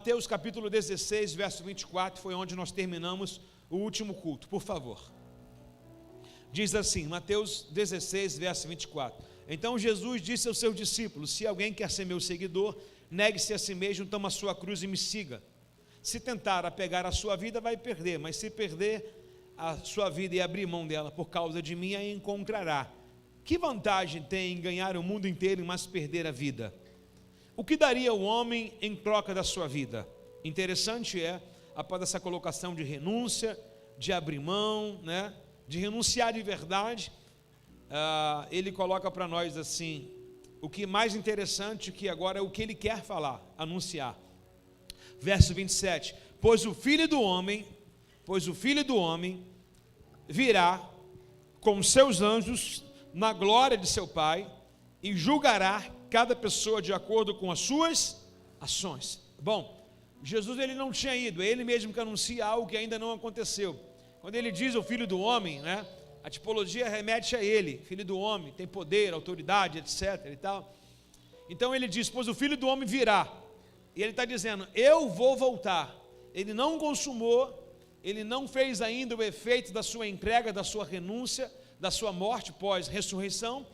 Mateus capítulo 16, verso 24, foi onde nós terminamos o último culto, por favor. Diz assim, Mateus 16, verso 24. Então Jesus disse aos seus discípulos: se alguém quer ser meu seguidor, negue-se a si mesmo, toma a sua cruz e me siga. Se tentar apegar a sua vida, vai perder, mas se perder a sua vida e abrir mão dela por causa de mim, a encontrará. Que vantagem tem em ganhar o mundo inteiro, mas perder a vida? O que daria o homem em troca da sua vida? Interessante após essa colocação de renúncia, de abrir mão, de renunciar de verdade, ele coloca para nós assim, o que mais interessante que agora é o que ele quer falar, anunciar. Verso 27, pois o Filho do Homem virá com seus anjos na glória de seu Pai e julgará cada pessoa de acordo com as suas ações. Bom, Jesus ele não tinha ido, é ele mesmo que anuncia algo que ainda não aconteceu. Quando ele diz o Filho do Homem, a tipologia remete a ele, Filho do Homem, tem poder, autoridade, etc. e tal. Então ele diz, pois o Filho do Homem virá, e ele está dizendo, eu vou voltar. Ele não consumou, ele não fez ainda o efeito da sua entrega, da sua renúncia, da sua morte pós-ressurreição,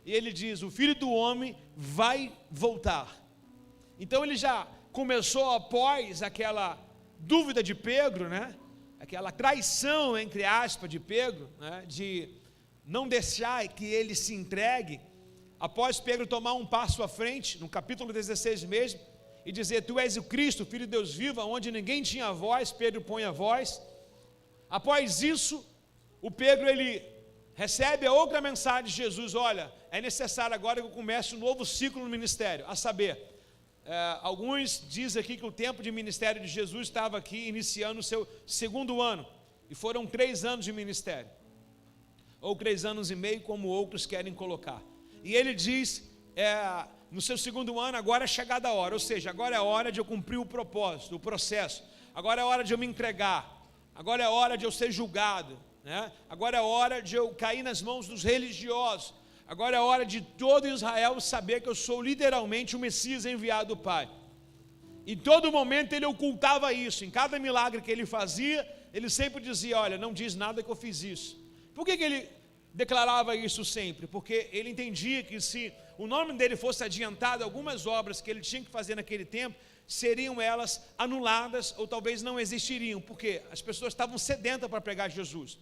e ele diz, o Filho do Homem vai voltar. Então ele já começou após aquela dúvida de Pedro, aquela traição, entre aspas, de Pedro, de não deixar que ele se entregue, após Pedro tomar um passo à frente, no capítulo 16 mesmo, e dizer, tu és o Cristo, o Filho de Deus vivo, onde ninguém tinha voz, Pedro põe a voz. Após isso, o Pedro ele recebe a outra mensagem de Jesus, olha, é necessário agora que eu comece um novo ciclo no ministério, a saber, alguns dizem aqui que o tempo de ministério de Jesus estava aqui iniciando o seu segundo ano, e foram 3 anos de ministério, ou 3 anos e meio, como outros querem colocar, e ele diz, no seu segundo ano, agora é chegada a hora, ou seja, agora é a hora de eu cumprir o propósito, o processo, agora é a hora de eu me entregar, agora é a hora de eu ser julgado, agora é a hora de eu cair nas mãos dos religiosos, agora é a hora de todo Israel saber que eu sou literalmente o Messias enviado do Pai. Em todo momento ele ocultava isso, em cada milagre que ele fazia, ele sempre dizia, olha, não diz nada que eu fiz isso. Por que ele declarava isso sempre? Porque ele entendia que se o nome dele fosse adiantado, algumas obras que ele tinha que fazer naquele tempo, seriam elas anuladas ou talvez não existiriam, porque as pessoas estavam sedentas para pregar Jesus.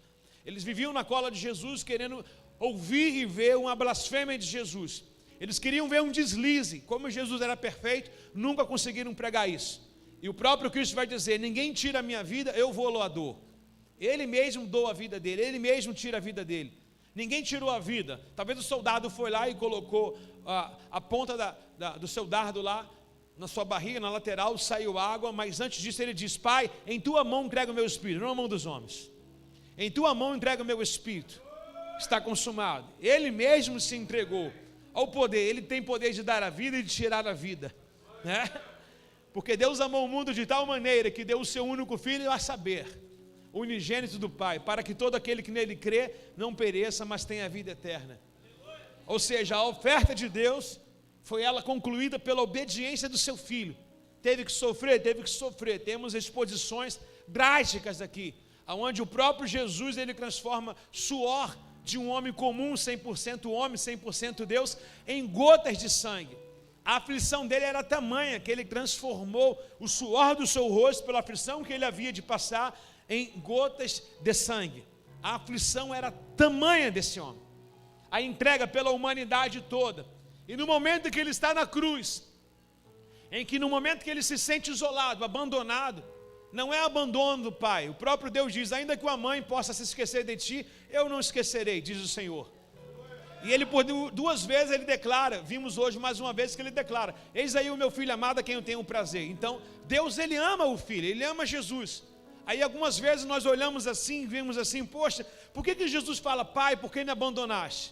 Eles viviam na cola de Jesus querendo ouvir e ver uma blasfêmia de Jesus. Eles queriam ver um deslize. Como Jesus era perfeito, nunca conseguiram pregar isso. E o próprio Cristo vai dizer, ninguém tira a minha vida, eu vou a dor. Ele mesmo doa a vida dele, ele mesmo tira a vida dele. Ninguém tirou a vida. Talvez o soldado foi lá e colocou a ponta do seu dardo lá, na sua barriga, na lateral, saiu água, mas antes disso ele diz, Pai, em tua mão entrega o meu espírito, não na mão dos homens. Em tua mão entrega o meu espírito, está consumado. Ele mesmo se entregou ao poder, ele tem poder de dar a vida e de tirar a vida, porque Deus amou o mundo de tal maneira que deu o seu único filho, a saber, o unigênito do Pai, para que todo aquele que nele crê, não pereça, mas tenha a vida eterna. Ou seja, a oferta de Deus, foi ela concluída pela obediência do seu filho, teve que sofrer, temos exposições drásticas aqui, onde o próprio Jesus, ele transforma suor de um homem comum, 100% homem, 100% Deus, em gotas de sangue. A aflição dele era tamanha, que ele transformou o suor do seu rosto, pela aflição que ele havia de passar, em gotas de sangue. A aflição era tamanha desse homem, a entrega pela humanidade toda, e no momento que ele está na cruz, no momento que ele se sente isolado, abandonado, não é abandono do Pai. O próprio Deus diz, ainda que uma mãe possa se esquecer de ti, eu não esquecerei, diz o Senhor. E ele por 2 vezes ele declara, vimos hoje mais uma vez que ele declara, eis aí o meu filho amado a quem eu tenho prazer. Então Deus ele ama o filho, ele ama Jesus. Aí algumas vezes nós olhamos assim, vemos assim, poxa, por que Jesus fala, Pai, por que me abandonaste?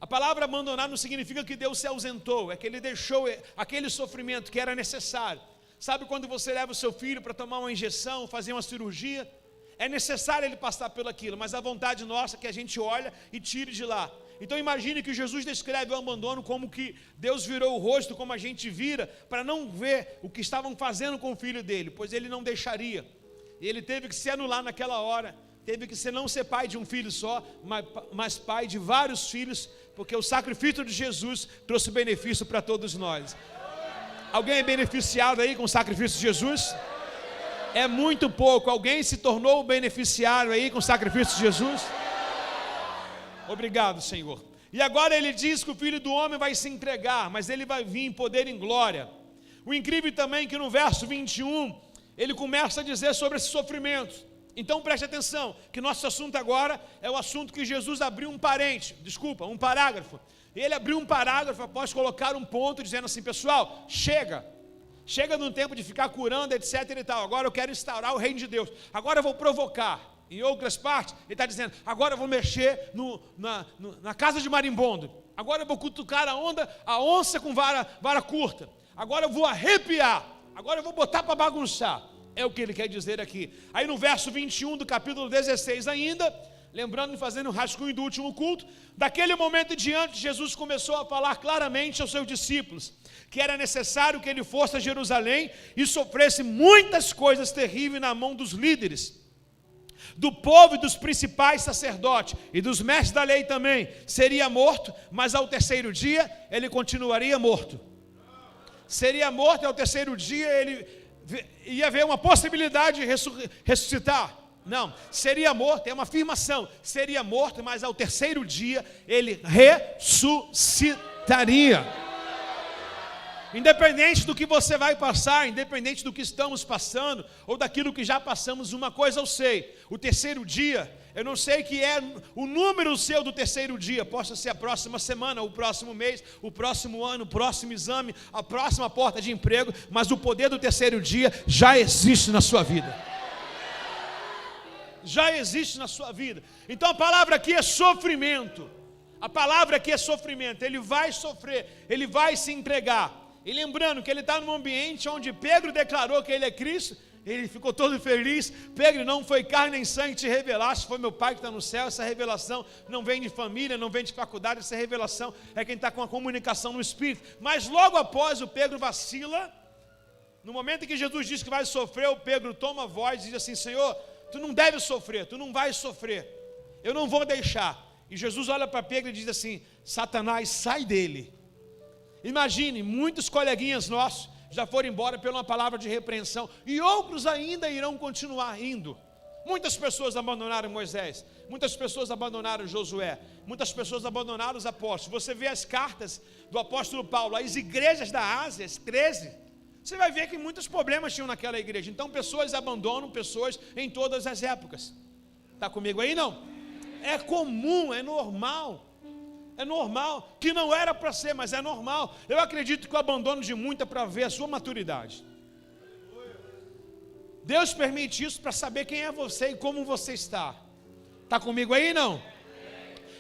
A palavra abandonar não significa que Deus se ausentou, é que ele deixou aquele sofrimento que era necessário. Sabe quando você leva o seu filho para tomar uma injeção, fazer uma cirurgia? É necessário ele passar pelo aquilo, mas a vontade nossa é que a gente olha e tire de lá. Então imagine que Jesus descreve o abandono como que Deus virou o rosto, como a gente vira, para não ver o que estavam fazendo com o filho dele, pois ele não deixaria. E ele teve que se anular naquela hora, teve que ser, não ser pai de um filho só, mas pai de vários filhos, porque o sacrifício de Jesus trouxe benefício para todos nós. Alguém é beneficiado aí com o sacrifício de Jesus? É muito pouco. Alguém se tornou beneficiário aí com o sacrifício de Jesus? Obrigado, Senhor. E agora ele diz que o Filho do Homem vai se entregar, mas ele vai vir em poder e em glória. O incrível também é que no verso 21, ele começa a dizer sobre esse sofrimento. Então preste atenção, que nosso assunto agora é o assunto que Jesus abriu um parágrafo. Ele abriu um parágrafo após colocar um ponto, dizendo assim: pessoal, chega de um tempo de ficar curando, etc e tal, agora eu quero instaurar o reino de Deus, agora eu vou provocar. Em outras partes, ele está dizendo: agora eu vou mexer na casa de marimbondo, agora eu vou cutucar a onça com vara curta, agora eu vou arrepiar, agora eu vou botar para bagunçar. É o que ele quer dizer aqui. Aí no verso 21 do capítulo 16 ainda, lembrando e fazendo um rascunho do último culto, daquele momento em diante, Jesus começou a falar claramente aos seus discípulos que era necessário que ele fosse a Jerusalém e sofresse muitas coisas terríveis na mão dos líderes, do povo e dos principais sacerdotes e dos mestres da lei também. Seria morto, mas ao terceiro dia ele continuaria morto. Seria morto e ao terceiro dia ele ia haver uma possibilidade de ressuscitar. Não, seria morto, é uma afirmação, seria morto, mas ao terceiro dia ele ressuscitaria. Independente do que você vai passar, independente do que estamos passando, ou daquilo que já passamos, uma coisa eu sei: o terceiro dia, eu não sei que é o número seu do terceiro dia, possa ser a próxima semana, o próximo mês, o próximo ano, o próximo exame, a próxima porta de emprego, mas o poder do terceiro dia já existe na sua vida. Já existe na sua vida. Então a palavra aqui é sofrimento. A palavra aqui é sofrimento. Ele vai sofrer, ele vai se entregar. E lembrando que ele está num ambiente onde Pedro declarou que ele é Cristo, ele ficou todo feliz. Pedro: não foi carne nem sangue que te revelaste, foi meu Pai que está no céu. Essa revelação não vem de família, não vem de faculdade, essa revelação é quem está com a comunicação no Espírito. Mas logo após o Pedro vacila, no momento em que Jesus diz que vai sofrer, o Pedro toma a voz e diz assim: Senhor, tu não deve sofrer, tu não vais sofrer, eu não vou deixar. E Jesus olha para Pedro e diz assim: Satanás, sai dele. Imagine, muitos coleguinhas nossos já foram embora por uma palavra de repreensão, e outros ainda irão continuar indo. Muitas pessoas abandonaram Moisés, muitas pessoas abandonaram Josué, muitas pessoas abandonaram os apóstolos. Você vê as cartas do apóstolo Paulo às igrejas da Ásia, as 13, você vai ver que muitos problemas tinham naquela igreja. Então pessoas abandonam pessoas em todas as épocas. Está comigo aí não? É comum, é normal. É normal, que não era para ser, mas é normal. Eu acredito que o abandono de muito é para ver a sua maturidade. Deus permite isso para saber quem é você e como você está. Está comigo aí não?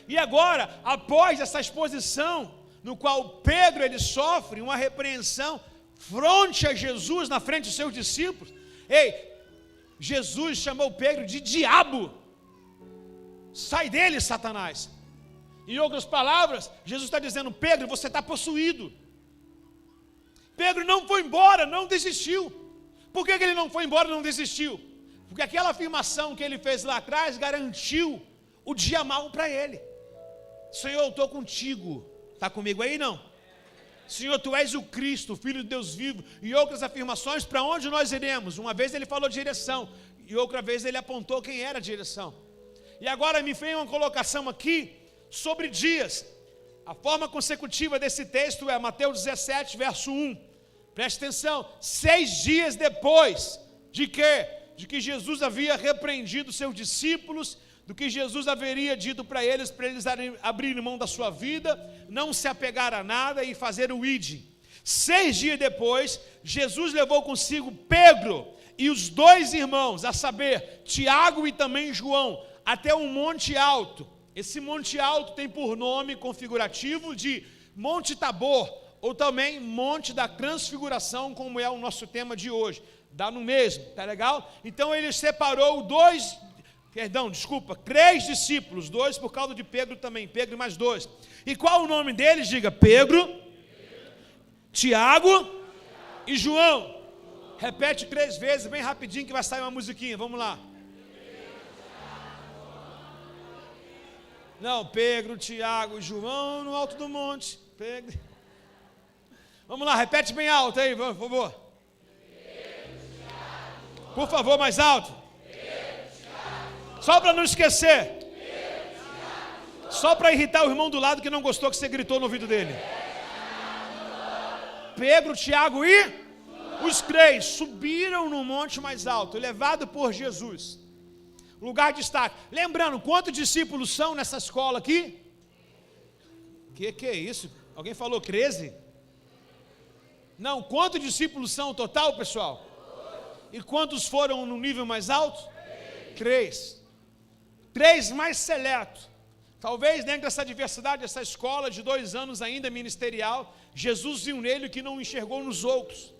E agora, após essa exposição, no qual Pedro ele sofre uma repreensão fronte a Jesus, na frente dos seus discípulos. Jesus chamou Pedro de diabo. Sai dele, Satanás. Em outras palavras, Jesus está dizendo: Pedro, você está possuído. Pedro não foi embora, não desistiu. Por que ele não foi embora e não desistiu? Porque aquela afirmação que ele fez lá atrás garantiu o dia mau para ele. Senhor, eu estou contigo. Está comigo aí não? Senhor, tu és o Cristo, o Filho de Deus vivo. E outras afirmações: para onde nós iremos? Uma vez ele falou direção, e outra vez ele apontou quem era a direção. E agora me vem uma colocação aqui sobre dias. A forma consecutiva desse texto é Mateus 17, verso 1. Preste atenção: 6 dias depois de que Jesus havia repreendido seus discípulos, do que Jesus haveria dito para eles abrirem mão da sua vida, não se apegar a nada e fazer o ide. 6 dias depois, Jesus levou consigo Pedro e os 2 irmãos, a saber, Tiago e também João, até um monte alto. Esse monte alto tem por nome configurativo de Monte Tabor, ou também Monte da Transfiguração, como é o nosso tema de hoje. Dá no mesmo, tá legal? Então ele separou 2 Perdão, desculpa, 3 discípulos, 2 por causa de Pedro também, Pedro e mais 2. E qual o nome deles? Diga, Pedro, Tiago e João. Repete 3 vezes, bem rapidinho que vai sair uma musiquinha, vamos lá. Não, Pedro, Tiago e João no alto do monte. Pedro. Vamos lá, repete bem alto aí, por favor. Por favor, mais alto. Só para não esquecer. Só para irritar o irmão do lado que não gostou que você gritou no ouvido dele. Pedro, Tiago e os 3 subiram no monte mais alto, levado por Jesus. Lugar de destaque. Lembrando, quantos discípulos são nessa escola aqui? Que é isso? Alguém falou 13? Não, quantos discípulos são o total, pessoal? E quantos foram no nível mais alto? 3. 3 mais seleto. Talvez dentro dessa diversidade, dessa escola de 2 anos ainda ministerial, Jesus viu nele o que não enxergou nos outros.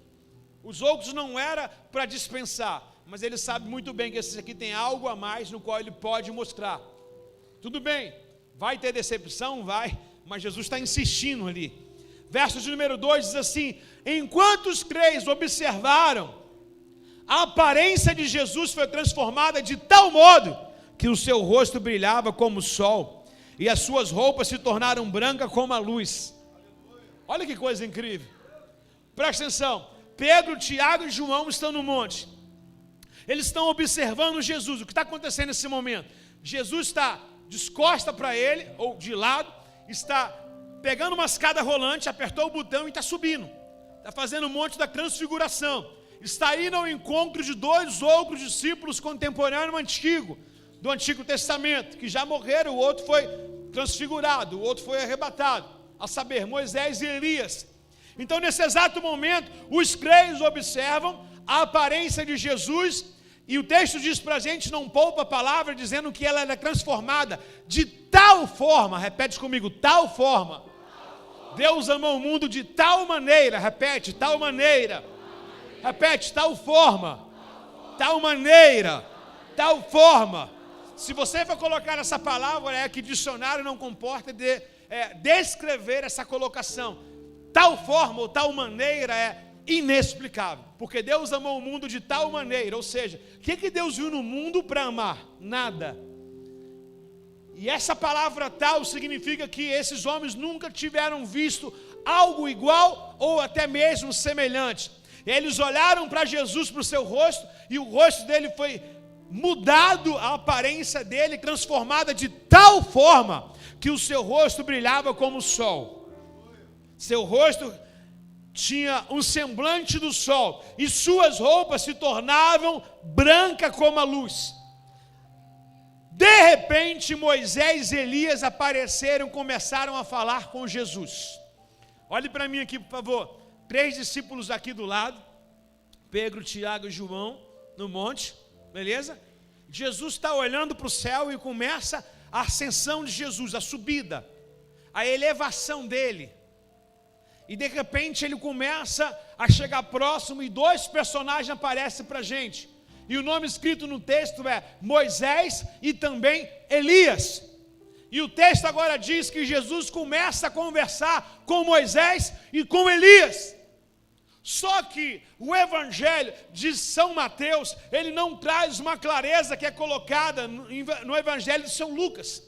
Os outros não era para dispensar, mas ele sabe muito bem que esse aqui tem algo a mais no qual ele pode mostrar. Tudo bem, vai ter decepção? Vai, mas Jesus está insistindo ali. Verso de número 2 diz assim: enquanto os 3 observaram, a aparência de Jesus foi transformada de tal modo que o seu rosto brilhava como o sol e as suas roupas se tornaram brancas como a luz. Olha que coisa incrível. Presta atenção. Pedro, Tiago e João estão no monte. Eles estão observando Jesus. O que está acontecendo nesse momento? Jesus está descosta para ele, ou de lado, está pegando uma escada rolante, apertou o botão e está subindo. Está fazendo o monte da transfiguração. Está indo ao encontro de 2 outros discípulos contemporâneos do Antigo Testamento, que já morreram, o outro foi transfigurado, o outro foi arrebatado, a saber, Moisés e Elias. Então, nesse exato momento, os 3 observam a aparência de Jesus, e o texto diz para a gente, não poupa a palavra, dizendo que ela era transformada de tal forma, repete comigo, tal forma. Deus amou o mundo de tal maneira, repete, tal maneira. Repete, tal forma, tal maneira, tal forma. Se você for colocar essa palavra, é que dicionário não comporta descrever essa colocação. Tal forma ou tal maneira é inexplicável, porque Deus amou o mundo de tal maneira, ou seja, o que Deus viu no mundo para amar? Nada. E essa palavra tal significa que esses homens nunca tiveram visto algo igual ou até mesmo semelhante. Eles olharam para Jesus, para o seu rosto, e o rosto dele foi mudado, a aparência dele transformada de tal forma que o seu rosto brilhava como o sol. Seu rosto tinha um semblante do sol, e suas roupas se tornavam brancas como a luz. De repente, Moisés e Elias apareceram e começaram a falar com Jesus. Olhe para mim aqui, por favor. 3 discípulos aqui do lado, Pedro, Tiago e João, no monte, beleza? Jesus está olhando para o céu e começa a ascensão de Jesus, a subida, a elevação dele. E de repente ele começa a chegar próximo e 2 personagens aparecem para a gente. E o nome escrito no texto é Moisés e também Elias. E o texto agora diz que Jesus começa a conversar com Moisés e com Elias. Só que o Evangelho de São Mateus, ele não traz uma clareza que é colocada no Evangelho de São Lucas.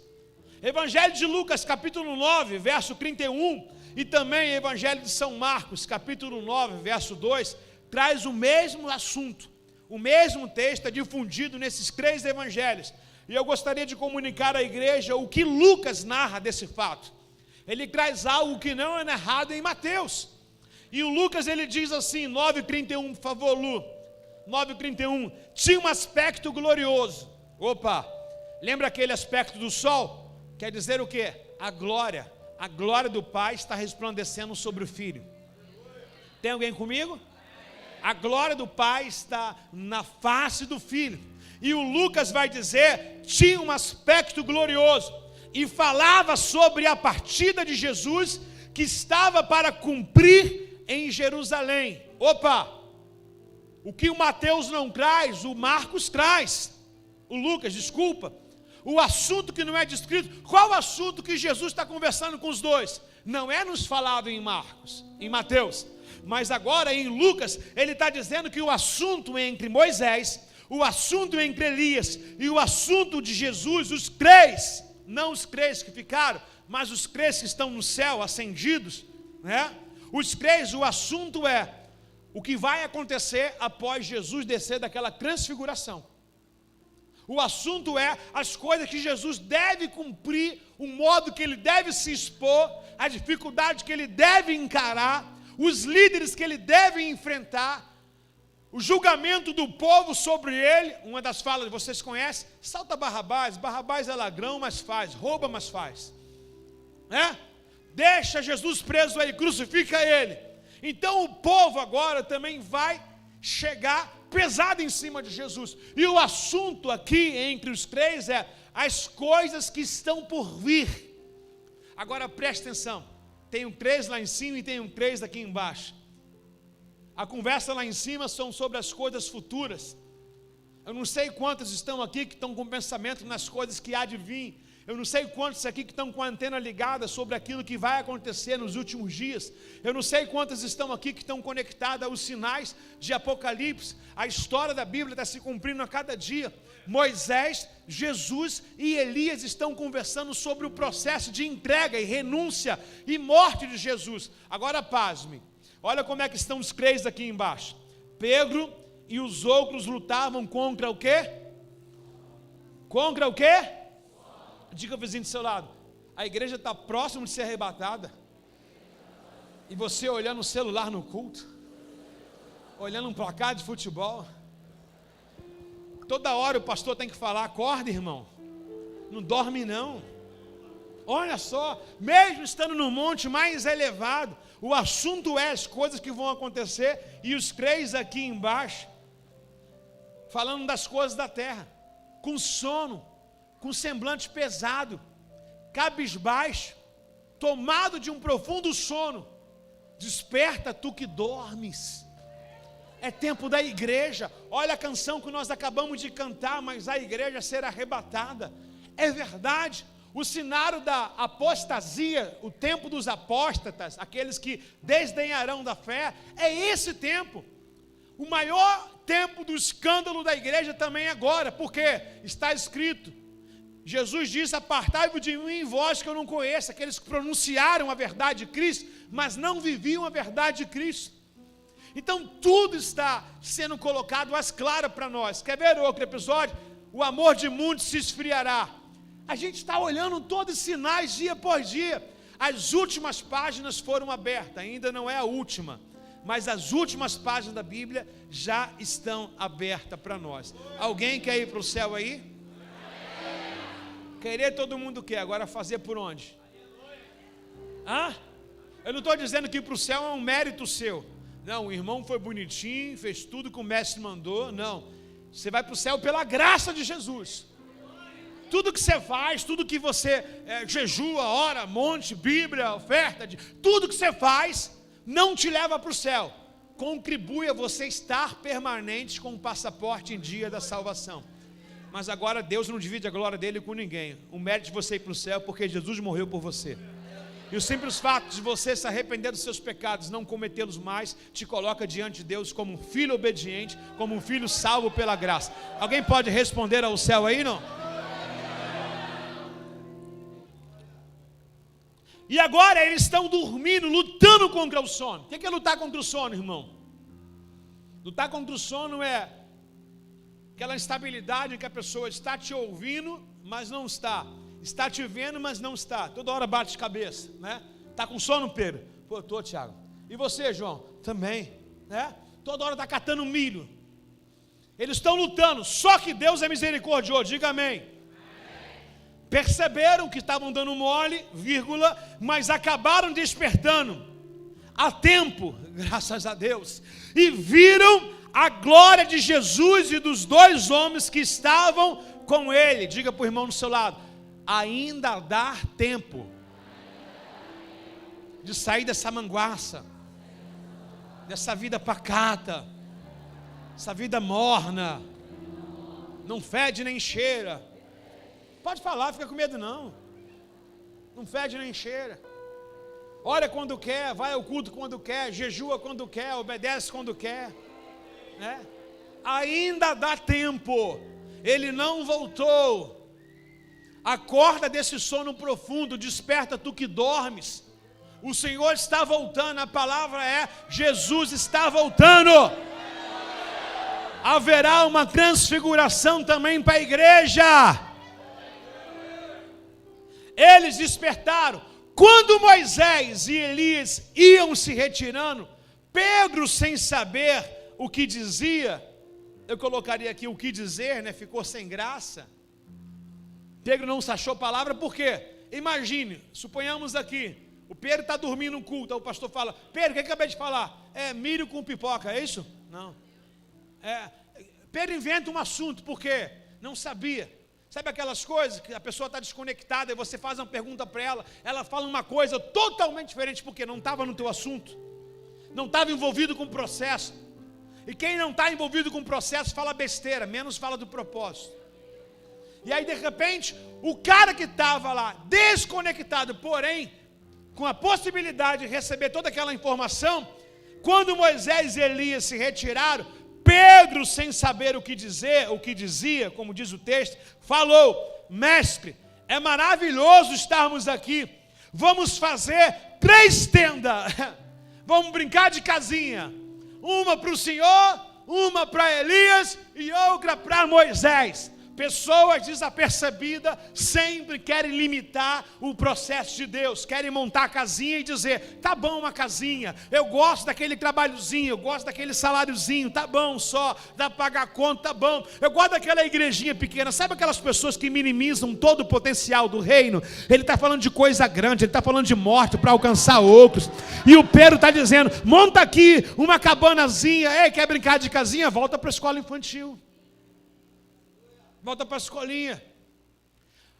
Evangelho de Lucas, capítulo 9, verso 31, e também Evangelho de São Marcos, capítulo 9, verso 2, traz o mesmo assunto. O mesmo texto é difundido nesses 3 evangelhos. E eu gostaria de comunicar à igreja o que Lucas narra desse fato. Ele traz algo que não é narrado em Mateus. E o Lucas, ele diz assim, 9:31, por favor, Lu. 9:31, tinha um aspecto glorioso. Opa, lembra aquele aspecto do sol? Quer dizer o quê? A glória do Pai está resplandecendo sobre o Filho. Tem alguém comigo? A glória do Pai está na face do Filho. E o Lucas vai dizer, tinha um aspecto glorioso, e falava sobre a partida de Jesus, que estava para cumprir em Jerusalém. Opa! O que o Mateus não traz, o Marcos traz. o Lucas, desculpa, o assunto que não é descrito. Qual o assunto que Jesus está conversando com os dois? Não é nos falado em Marcos, em Mateus, mas agora em Lucas, ele está dizendo que o assunto entre Moisés, o assunto entre Elias e o assunto de Jesus, os três, não os três que ficaram, mas os três que estão no céu, ascendidos, né? Os três, o assunto é o que vai acontecer após Jesus descer daquela transfiguração. O assunto é as coisas que Jesus deve cumprir, o modo que ele deve se expor, a dificuldade que ele deve encarar, os líderes que ele deve enfrentar, o julgamento do povo sobre ele. Uma das falas, vocês conhecem, salta Barrabás, Barrabás é ladrão, mas faz, rouba, mas faz, né? Deixa Jesus preso aí, crucifica ele. Então o povo agora também vai chegar pesado em cima de Jesus. E o assunto aqui entre os três é as coisas que estão por vir. Agora preste atenção, tem um três lá em cima e tem um três aqui embaixo. A conversa lá em cima são sobre as coisas futuras. Eu não sei quantos estão aqui que estão com pensamento nas coisas que há de vir. Eu não sei quantos aqui que estão com a antena ligada sobre aquilo que vai acontecer nos últimos dias. Eu não sei quantos estão aqui que estão conectados aos sinais de Apocalipse. A história da Bíblia está se cumprindo a cada dia. Moisés, Jesus e Elias estão conversando sobre o processo de entrega e renúncia e morte de Jesus. Agora pasme, olha como é que estão os três aqui embaixo. Pedro e os outros lutavam contra o quê? Contra o quê? Diga ao vizinho do seu lado, a igreja está próxima de ser arrebatada, e você olhando o celular no culto, olhando um placar de futebol, toda hora o pastor tem que falar, acorda irmão, não dorme não. Olha só, mesmo estando no monte mais elevado, o assunto é as coisas que vão acontecer, e os três aqui embaixo, falando das coisas da terra, com sono, com semblante pesado, cabisbaixo, tomado de um profundo sono. Desperta tu que dormes. É tempo da igreja. Olha a canção que nós acabamos de cantar, mas a igreja será arrebatada. É verdade. O cenário da apostasia, o tempo dos apóstatas, aqueles que desdenharão da fé, é esse tempo. O maior tempo do escândalo da igreja também é agora, porque está escrito, Jesus disse, apartai-vos de mim, vós que eu não conheço, aqueles que pronunciaram a verdade de Cristo, mas não viviam a verdade de Cristo. Então tudo está sendo colocado às claras para nós. Quer ver outro episódio? O amor de muitos se esfriará. A gente está olhando todos os sinais dia por dia. As últimas páginas foram abertas, ainda não é a última, mas as últimas páginas da Bíblia já estão abertas para nós. Alguém quer ir para o céu aí? Querer todo mundo quer, agora fazer por onde? Eu não estou dizendo que ir para o céu é um mérito seu. Não, o irmão foi bonitinho, fez tudo que o mestre mandou. Não, você vai para o céu pela graça de Jesus. Tudo que você faz, tudo que você jejua, ora, monte, Bíblia, oferta, tudo que você faz não te leva para o céu. Contribui a você estar permanente com o passaporte em dia da salvação. Mas agora Deus não divide a glória dele com ninguém. O mérito de você ir para o céu é porque Jesus morreu por você. E o simples fato de você se arrepender dos seus pecados, não cometê-los mais, te coloca diante de Deus como um filho obediente, como um filho salvo pela graça. Alguém pode responder ao céu aí, não? E agora eles estão dormindo, lutando contra o sono. O que é lutar contra o sono, irmão? Lutar contra o sono é aquela instabilidade em que a pessoa está te ouvindo, mas não está. Está te vendo, mas não está. Toda hora bate de cabeça, né? Está com sono, Pedro? Pô, eu estou, Tiago. E você, João? Também, né? Toda hora está catando milho. Eles estão lutando, só que Deus é misericordioso, diga amém. Perceberam que estavam dando mole, vírgula, mas acabaram despertando a tempo, graças a Deus, e viram a glória de Jesus e dos dois homens que estavam com ele. Diga para o irmão do seu lado, ainda dá tempo de sair dessa manguaça, dessa vida pacata, essa vida morna. Não fede nem cheira. Pode falar, fica com medo não. Não fede nem cheira. Ora quando quer, vai ao culto quando quer, jejua quando quer, obedece quando quer, né? Ainda dá tempo. Ele não voltou. Acorda desse sono profundo, desperta tu que dormes. O Senhor está voltando, a palavra é: Jesus está voltando. Haverá uma transfiguração também para a igreja. Eles despertaram. Quando Moisés e Elias iam se retirando, Pedro, sem saber o que dizia, eu colocaria aqui o que dizer, né? Ficou sem graça. Pedro não achou palavra, por quê? Imagine, suponhamos aqui, o Pedro está dormindo no culto, aí o pastor fala: Pedro, o que eu acabei de falar? É milho com pipoca, é isso? Não. Pedro inventa um assunto, por quê? Não sabia. Sabe aquelas coisas que a pessoa está desconectada e você faz uma pergunta para ela fala uma coisa totalmente diferente, porque não estava no teu assunto, não estava envolvido com o processo. E quem não está envolvido com o processo fala besteira, menos fala do propósito. E aí de repente, o cara que estava lá desconectado, porém com a possibilidade de receber toda aquela informação, quando Moisés e Elias se retiraram, Pedro, sem saber o que dizer, o que dizia, como diz o texto, falou: mestre, é maravilhoso estarmos aqui, vamos fazer 3 tendas, vamos brincar de casinha, uma para o Senhor, uma para Elias e outra para Moisés. Pessoas desapercebidas sempre querem limitar o processo de Deus, querem montar a casinha e dizer: tá bom uma casinha, eu gosto daquele trabalhozinho, eu gosto daquele saláriozinho, tá bom só, dá para pagar a conta, tá bom, eu gosto daquela igrejinha pequena. Sabe aquelas pessoas que minimizam todo o potencial do reino? Ele está falando de coisa grande, ele está falando de morte para alcançar outros, e o Pedro está dizendo: monta aqui uma cabanazinha, ei, quer brincar de casinha? Volta para a escola infantil. Volta para a escolinha.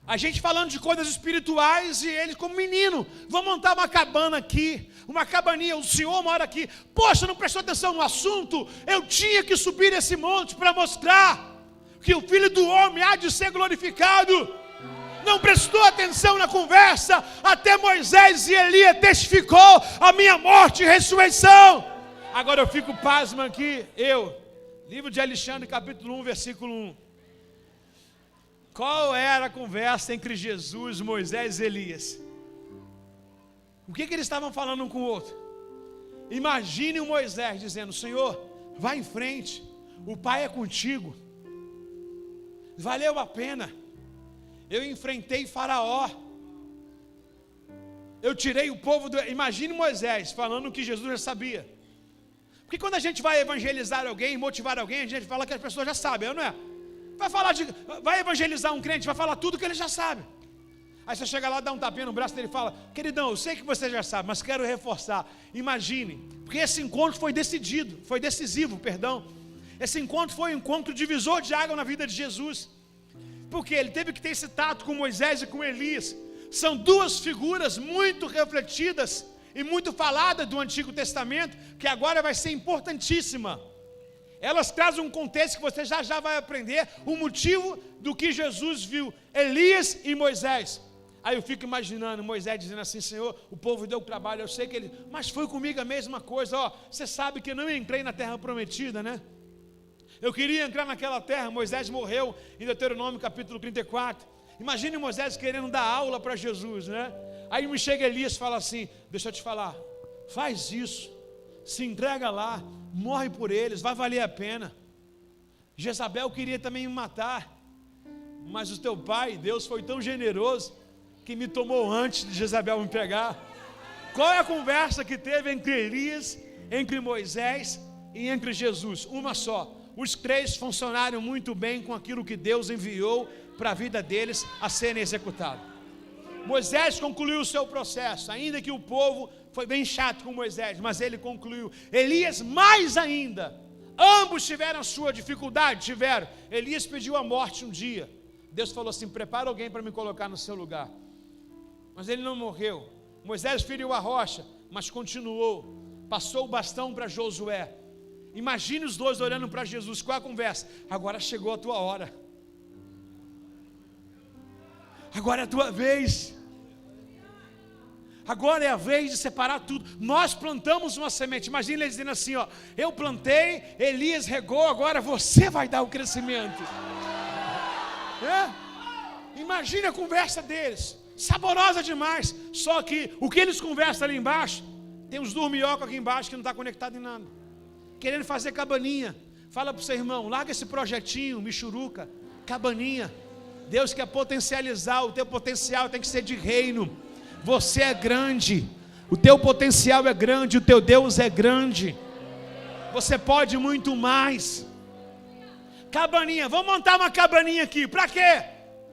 A gente falando de coisas espirituais e ele como menino: vamos montar uma cabana aqui, uma cabaninha, o Senhor mora aqui. Poxa, não prestou atenção no assunto? Eu tinha que subir esse monte para mostrar que o Filho do Homem há de ser glorificado. Não prestou atenção na conversa, até Moisés e Elias testificou a minha morte e ressurreição. Agora eu fico pasmo aqui, livro de Alexandre, capítulo 1, versículo 1. Qual era a conversa entre Jesus, Moisés e Elias? O que eles estavam falando um com o outro? Imagine o Moisés dizendo: Senhor, vai em frente, o Pai é contigo, valeu a pena, eu enfrentei Faraó, eu tirei o povo do... Imagine Moisés falando o que Jesus já sabia. Porque quando a gente vai evangelizar alguém, motivar alguém, a gente fala que as pessoas já sabem, não é? Vai evangelizar um crente, vai falar tudo que ele já sabe. Aí você chega lá, dá um tapinha no braço dele e fala: queridão, eu sei que você já sabe, mas quero reforçar. Imagine, porque esse encontro foi decisivo. Esse encontro foi um encontro divisor de água na vida de Jesus. Porque ele teve que ter esse tato com Moisés e com Elias. São 2 figuras muito refletidas e muito faladas do Antigo Testamento, que agora vai ser importantíssima. Elas trazem um contexto que você já vai aprender o motivo do que Jesus viu Elias e Moisés. Aí eu fico imaginando Moisés dizendo assim: Senhor, o povo deu trabalho, eu sei que ele... mas foi comigo a mesma coisa, você sabe que eu não entrei na terra prometida, né? Eu queria entrar naquela terra, Moisés morreu em Deuteronômio capítulo 34. Imagine Moisés querendo dar aula para Jesus, né? Aí me chega Elias e fala assim: deixa eu te falar, faz isso, se entrega lá, morre por eles, vai valer a pena. Jezabel queria também me matar, mas o teu pai, Deus, foi tão generoso que me tomou antes de Jezabel me pegar. Qual é a conversa que teve entre Elias, entre Moisés e entre Jesus? Uma só. Os 3 funcionaram muito bem com aquilo que Deus enviou para a vida deles a serem executados. Moisés concluiu o seu processo, ainda que o povo foi bem chato com Moisés, mas ele concluiu. Elias mais ainda. Ambos tiveram a sua dificuldade, tiveram. Elias pediu a morte um dia. Deus falou assim: prepara alguém para me colocar no seu lugar. Mas ele não morreu. Moisés feriu a rocha, mas continuou. Passou o bastão para Josué. Imagine os 2 olhando para Jesus. Qual é a conversa? Agora chegou a tua hora. Agora é a tua vez. Agora é a vez de separar tudo. Nós plantamos uma semente. Imagina eles dizendo assim, ó: eu plantei, Elias regou, agora você vai dar o crescimento. Imagina a conversa deles, saborosa demais. Só que o que eles conversam ali embaixo, tem uns dorminhocos aqui embaixo que não está conectado em nada, querendo fazer cabaninha. Fala para o seu irmão: larga esse projetinho, michuruca, cabaninha. Deus quer potencializar, o teu potencial tem que ser de reino. Você é grande, o teu potencial é grande, o teu Deus é grande. Você pode muito mais. Cabaninha, vamos montar uma cabaninha aqui, para quê?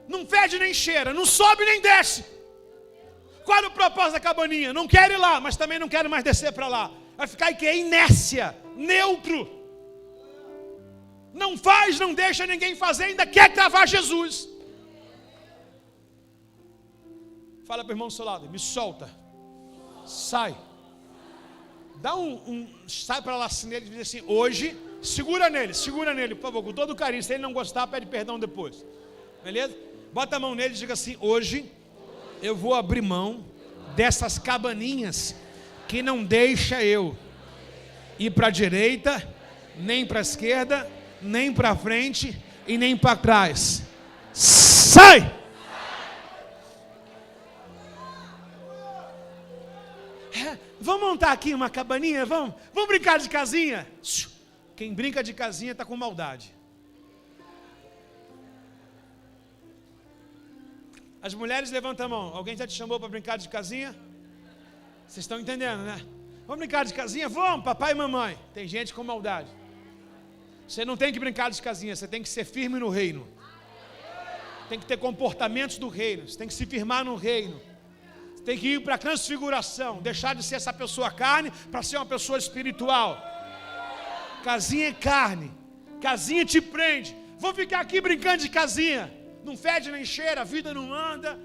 Não fede nem cheira, não sobe nem desce. Qual é o propósito da cabaninha? Não quero ir lá, mas também não quero mais descer para lá. Vai ficar em quê? Inércia, neutro. Não faz, não deixa ninguém fazer, ainda quer travar Jesus. Fala para o irmão do seu lado: me solta, sai. Dá sai para lá assim nele e diz assim: hoje, segura nele, por favor, com todo carinho. Se ele não gostar, pede perdão depois. Beleza? Bota a mão nele e diga assim: hoje eu vou abrir mão dessas cabaninhas que não deixa eu ir para a direita, nem para a esquerda, nem para frente e nem para trás. Sai! Vamos montar aqui uma cabaninha? Vamos brincar de casinha? Quem brinca de casinha está com maldade. As mulheres, levantam a mão. Alguém já te chamou para brincar de casinha? Vocês estão entendendo, né? Vamos brincar de casinha? Vamos, papai e mamãe. Tem gente com maldade. Você não tem que brincar de casinha, você tem que ser firme no reino. Tem que ter comportamentos do reino. Você tem que se firmar no reino. Você tem que ir para a transfiguração. Deixar de ser essa pessoa carne para ser uma pessoa espiritual. Casinha é carne. Casinha te prende. Vou ficar aqui brincando de casinha. Não fede nem cheira, a vida não anda.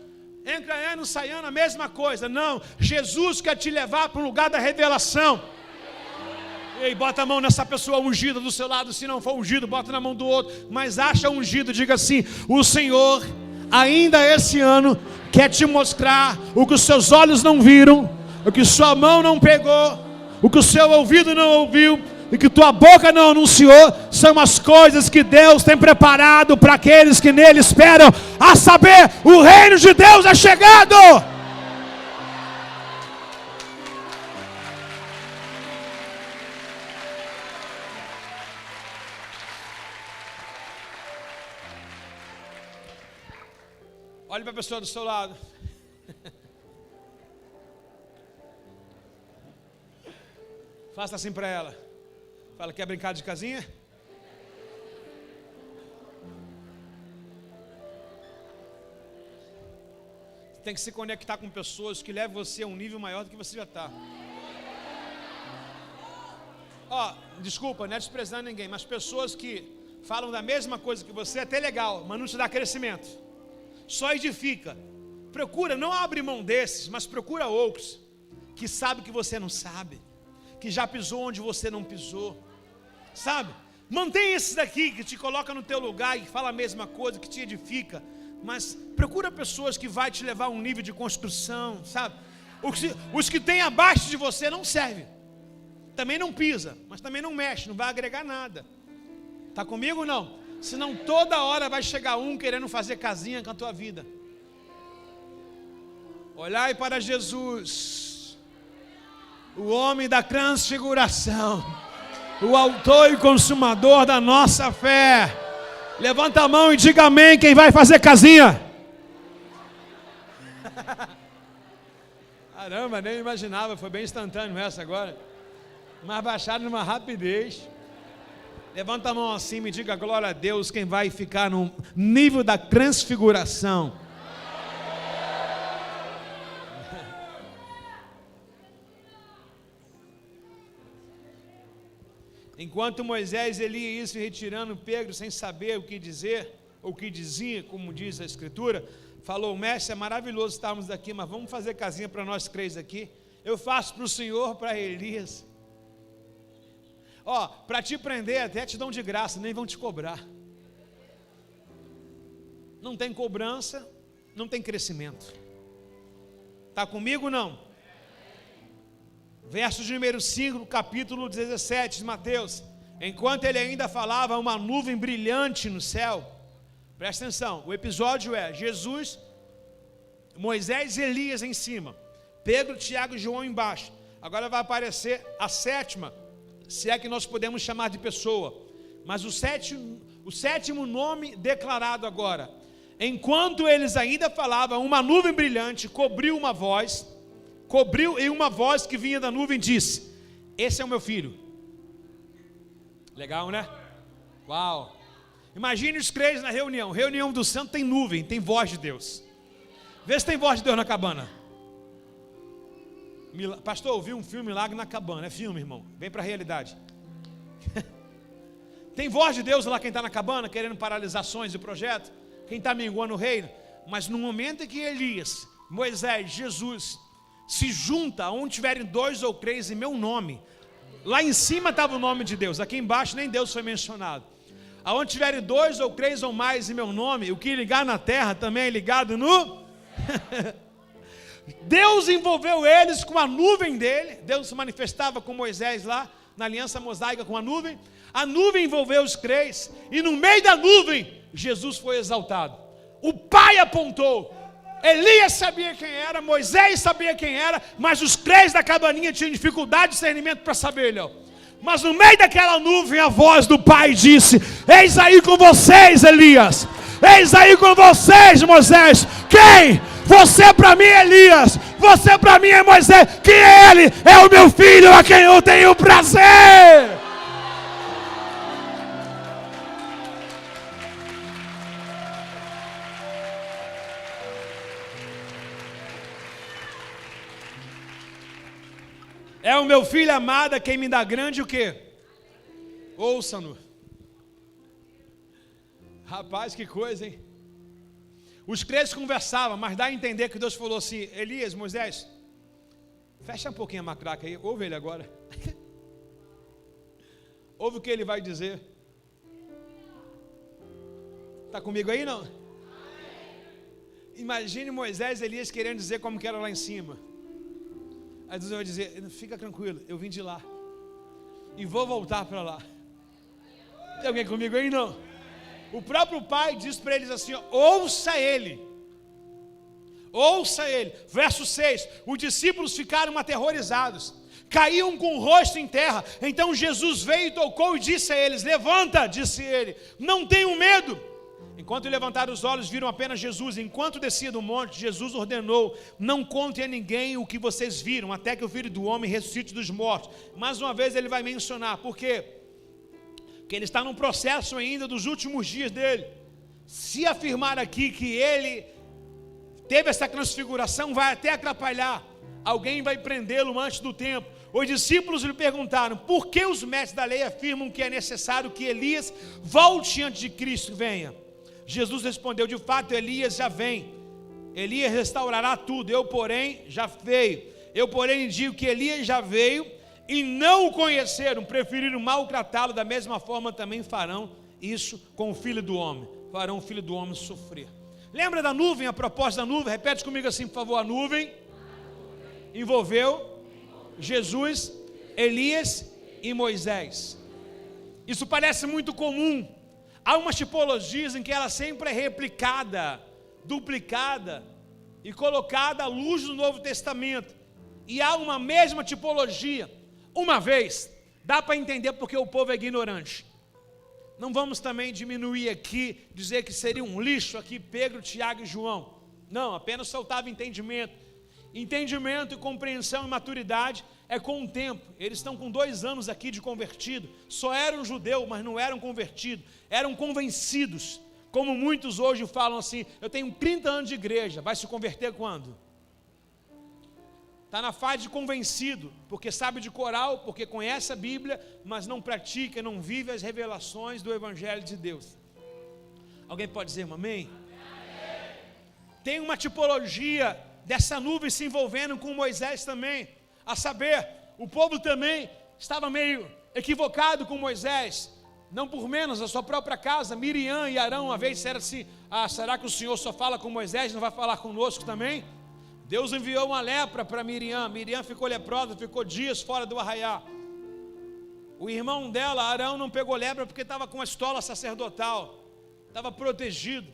Entra ano, sai ano, a mesma coisa. Não, Jesus quer te levar para um lugar da revelação. Ei, bota a mão nessa pessoa ungida do seu lado. Se não for ungido, bota na mão do outro. Mas acha ungido, diga assim: o Senhor, ainda esse ano, quer te mostrar o que os seus olhos não viram, o que sua mão não pegou, o que o seu ouvido não ouviu, e que tua boca não anunciou. São as coisas que Deus tem preparado para aqueles que nele esperam. A saber, o reino de Deus é chegado. Olhe para a pessoa do seu lado. Faça assim para ela. Fala: quer brincar de casinha? Você tem que se conectar com pessoas que levam você a um nível maior do que você já está. Desculpa, não é desprezando ninguém, mas pessoas que falam da mesma coisa que você, é até legal, mas não te dá crescimento. Só edifica. Procura, não abre mão desses, mas procura outros que sabem que você não sabe, que já pisou onde você não pisou, sabe? Mantém esses daqui que te coloca no teu lugar e fala a mesma coisa, que te edifica. Mas procura pessoas que vai te levar a um nível de construção, sabe? Os que tem abaixo de você não serve. Também não pisa, mas também não mexe, não vai agregar nada. Tá comigo ou não? Senão toda hora vai chegar um querendo fazer casinha com a tua vida. Olhai para Jesus, o homem da transfiguração, o autor e consumador da nossa fé. Levanta a mão e diga amém quem vai fazer casinha. Caramba, nem imaginava, foi bem instantâneo essa agora. Mas baixaram numa rapidez. Levanta a mão assim e diga glória a Deus quem vai ficar no nível da transfiguração. Enquanto Moisés lia isso, retirando Pedro sem saber o que dizer, ou o que dizia, como diz a Escritura, falou: mestre, é maravilhoso estarmos aqui, mas vamos fazer casinha para nós três aqui. Eu faço para o Senhor, para Elias. Para te prender até te dão de graça, nem vão te cobrar. Não tem cobrança, não tem crescimento. Está comigo ou não? Verso de número 5, capítulo 17 de Mateus. Enquanto ele ainda falava, uma nuvem brilhante no céu. Presta atenção, o episódio é Jesus, Moisés e Elias em cima, Pedro, Tiago e João embaixo. Agora vai aparecer a sétima, se é que nós podemos chamar de pessoa, mas o sétimo nome declarado agora. Enquanto eles ainda falavam, uma nuvem brilhante cobriu, e uma voz que vinha da nuvem disse: esse é o meu filho. Legal, né? Uau! Imagine os crentes na reunião do santo, tem nuvem, tem voz de Deus. Vê se tem voz de Deus na cabana. Pastor, eu vi um filme Milagre na Cabana. É filme, irmão, vem para a realidade. Tem voz de Deus lá, quem está na cabana querendo paralisar ações e projeto, quem está minguando o reino. Mas no momento em que Elias, Moisés, Jesus se junta, onde tiverem 2 ou 3 em meu nome, lá em cima estava o nome de Deus, aqui embaixo nem Deus foi mencionado. Aonde tiverem 2 ou 3 ou mais em meu nome, o que ligar na terra também é ligado no... Deus envolveu eles com a nuvem dele. Deus se manifestava com Moisés lá na aliança mosaica com a nuvem envolveu os crentes, e no meio da nuvem Jesus foi exaltado. O Pai apontou, Elias sabia quem era, Moisés sabia quem era, mas os crentes da cabaninha tinham dificuldade de discernimento para saber, Léo. Mas no meio daquela nuvem a voz do Pai disse: eis aí com vocês, Elias, eis aí com vocês, Moisés. Quem? Você para mim é Elias, você para mim é Moisés, que ele é o meu filho a quem eu tenho prazer. É o meu filho amado, quem me dá grande o quê? Ouça-no. Rapaz, que coisa, hein? Os crentes conversavam, mas dá a entender que Deus falou assim: Elias, Moisés, fecha um pouquinho a matraca aí, ouve ele agora. Ouve o que ele vai dizer. Está comigo aí, não? Imagine Moisés e Elias querendo dizer como que era lá em cima. Aí Deus vai dizer: fica tranquilo, eu vim de lá e vou voltar para lá. Tem alguém comigo aí, não? O próprio Pai diz para eles assim: ouça ele. Ouça ele. Verso 6: os discípulos ficaram aterrorizados, caíam com o rosto em terra. Então Jesus veio e tocou e disse a eles: levanta, disse ele, não tenham medo. Enquanto levantaram os olhos, viram apenas Jesus. Enquanto descia do monte, Jesus ordenou: não contem a ninguém o que vocês viram, até que o Filho do Homem ressuscite dos mortos. Mais uma vez ele vai mencionar, por quê? Porque ele está num processo ainda dos últimos dias dele. Se afirmar aqui que ele teve essa transfiguração, vai até atrapalhar. Alguém vai prendê-lo antes do tempo. Os discípulos lhe perguntaram: por que os mestres da lei afirmam que é necessário que Elias volte antes de Cristo venha? Jesus respondeu: de fato Elias já vem, Elias restaurará tudo, eu porém já veio. Eu porém digo que Elias já veio e não o conheceram, preferiram maltratá-lo. Da mesma forma também farão isso com o Filho do Homem, farão o Filho do Homem sofrer. Lembra da nuvem, a proposta da nuvem? Repete comigo assim, por favor. A nuvem envolveu Jesus, Elias e Moisés. Isso parece muito comum. Há umas tipologias em que ela sempre é replicada, duplicada e colocada à luz do Novo Testamento. E há uma mesma tipologia. Uma vez, dá para entender porque o povo é ignorante. Não vamos também diminuir aqui, dizer que seria um lixo aqui Pedro, Tiago e João. Não, apenas faltava entendimento. Entendimento e compreensão e maturidade é com o tempo. Eles estão com 2 anos aqui de convertido. Só eram judeus, mas não eram convertidos. Eram convencidos. Como muitos hoje falam assim: eu tenho 30 anos de igreja. Vai se converter quando? Está na fase de convencido, porque sabe de coral, porque conhece a Bíblia, mas não pratica, não vive as revelações do Evangelho de Deus. Alguém pode dizer amém? Tem uma tipologia dessa nuvem se envolvendo com Moisés também. A saber, o povo também estava meio equivocado com Moisés. não por menos a sua própria casa. Miriam e Arão uma vez disseram assim: será que o Senhor só fala com Moisés, não vai falar conosco também? Deus enviou uma lepra para Miriam. Miriam ficou leprosa, ficou dias fora do arraial. O irmão dela, Arão, não pegou lepra porque estava com a estola sacerdotal, estava protegido.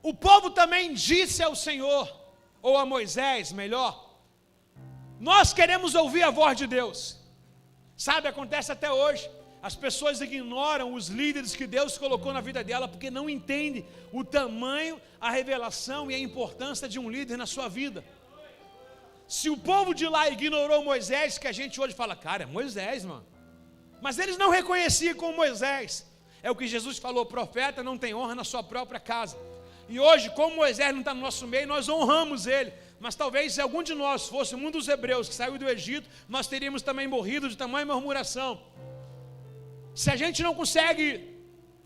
O povo também disse ao Senhor, ou a Moisés, melhor: nós queremos ouvir a voz de Deus. Sabe, acontece até hoje. As pessoas ignoram os líderes que Deus colocou na vida dela porque não entendem o tamanho, a revelação e a importância de um líder na sua vida. Se o povo de lá ignorou Moisés, que a gente hoje fala: cara, é Moisés, mano. Mas eles não reconheciam como Moisés. É o que Jesus falou: profeta não tem honra na sua própria casa. E hoje, como Moisés não está no nosso meio, nós honramos ele. Mas talvez se algum de nós fosse um dos hebreus que saiu do Egito, nós teríamos também morrido de tamanha murmuração. Se a gente não consegue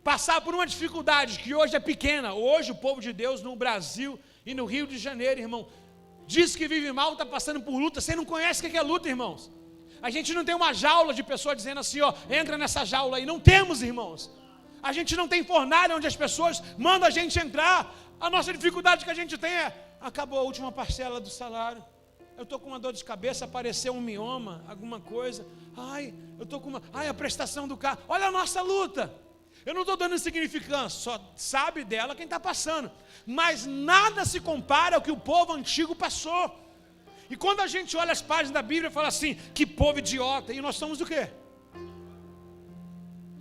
passar por uma dificuldade que hoje é pequena, hoje o povo de Deus no Brasil e no Rio de Janeiro, irmão, diz que vive mal, está passando por luta. Você não conhece o que é luta, irmãos. A gente não tem uma jaula de pessoas dizendo assim: entra nessa jaula aí. Não temos, irmãos. A gente não tem fornalha onde as pessoas mandam a gente entrar. A nossa dificuldade que a gente tem é: acabou a última parcela do salário, eu estou com uma dor de cabeça, apareceu um mioma, alguma coisa, eu estou com a prestação do carro. Olha a nossa luta. Eu não estou dando significância, só sabe dela quem está passando. Mas nada se compara ao que o povo antigo passou. E quando a gente olha as páginas da Bíblia, fala assim: que povo idiota. E nós somos o quê?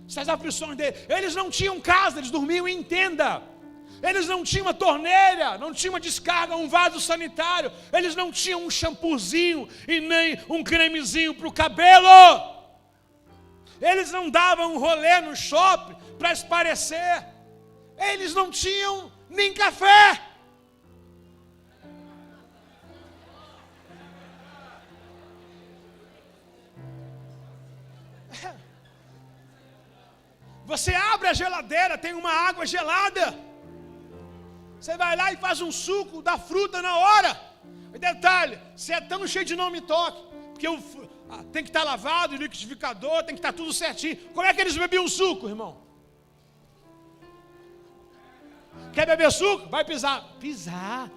Essas aflições dele. Eles não tinham casa, eles dormiam em tenda. Eles não tinham uma torneira, não tinham uma descarga, um vaso sanitário. Eles não tinham um shampoozinho e nem um cremezinho para o cabelo. Eles não davam um rolê no shopping para esparecer. Eles não tinham nem café. Você abre a geladeira, tem uma água gelada. Você vai lá e faz um suco da fruta na hora. E detalhe, se é tão cheio de não me toque, porque tem que estar lavado, liquidificador, tem que estar tudo certinho. Como é que eles bebiam suco, irmão? Quer beber suco? Vai pisar. Pisar?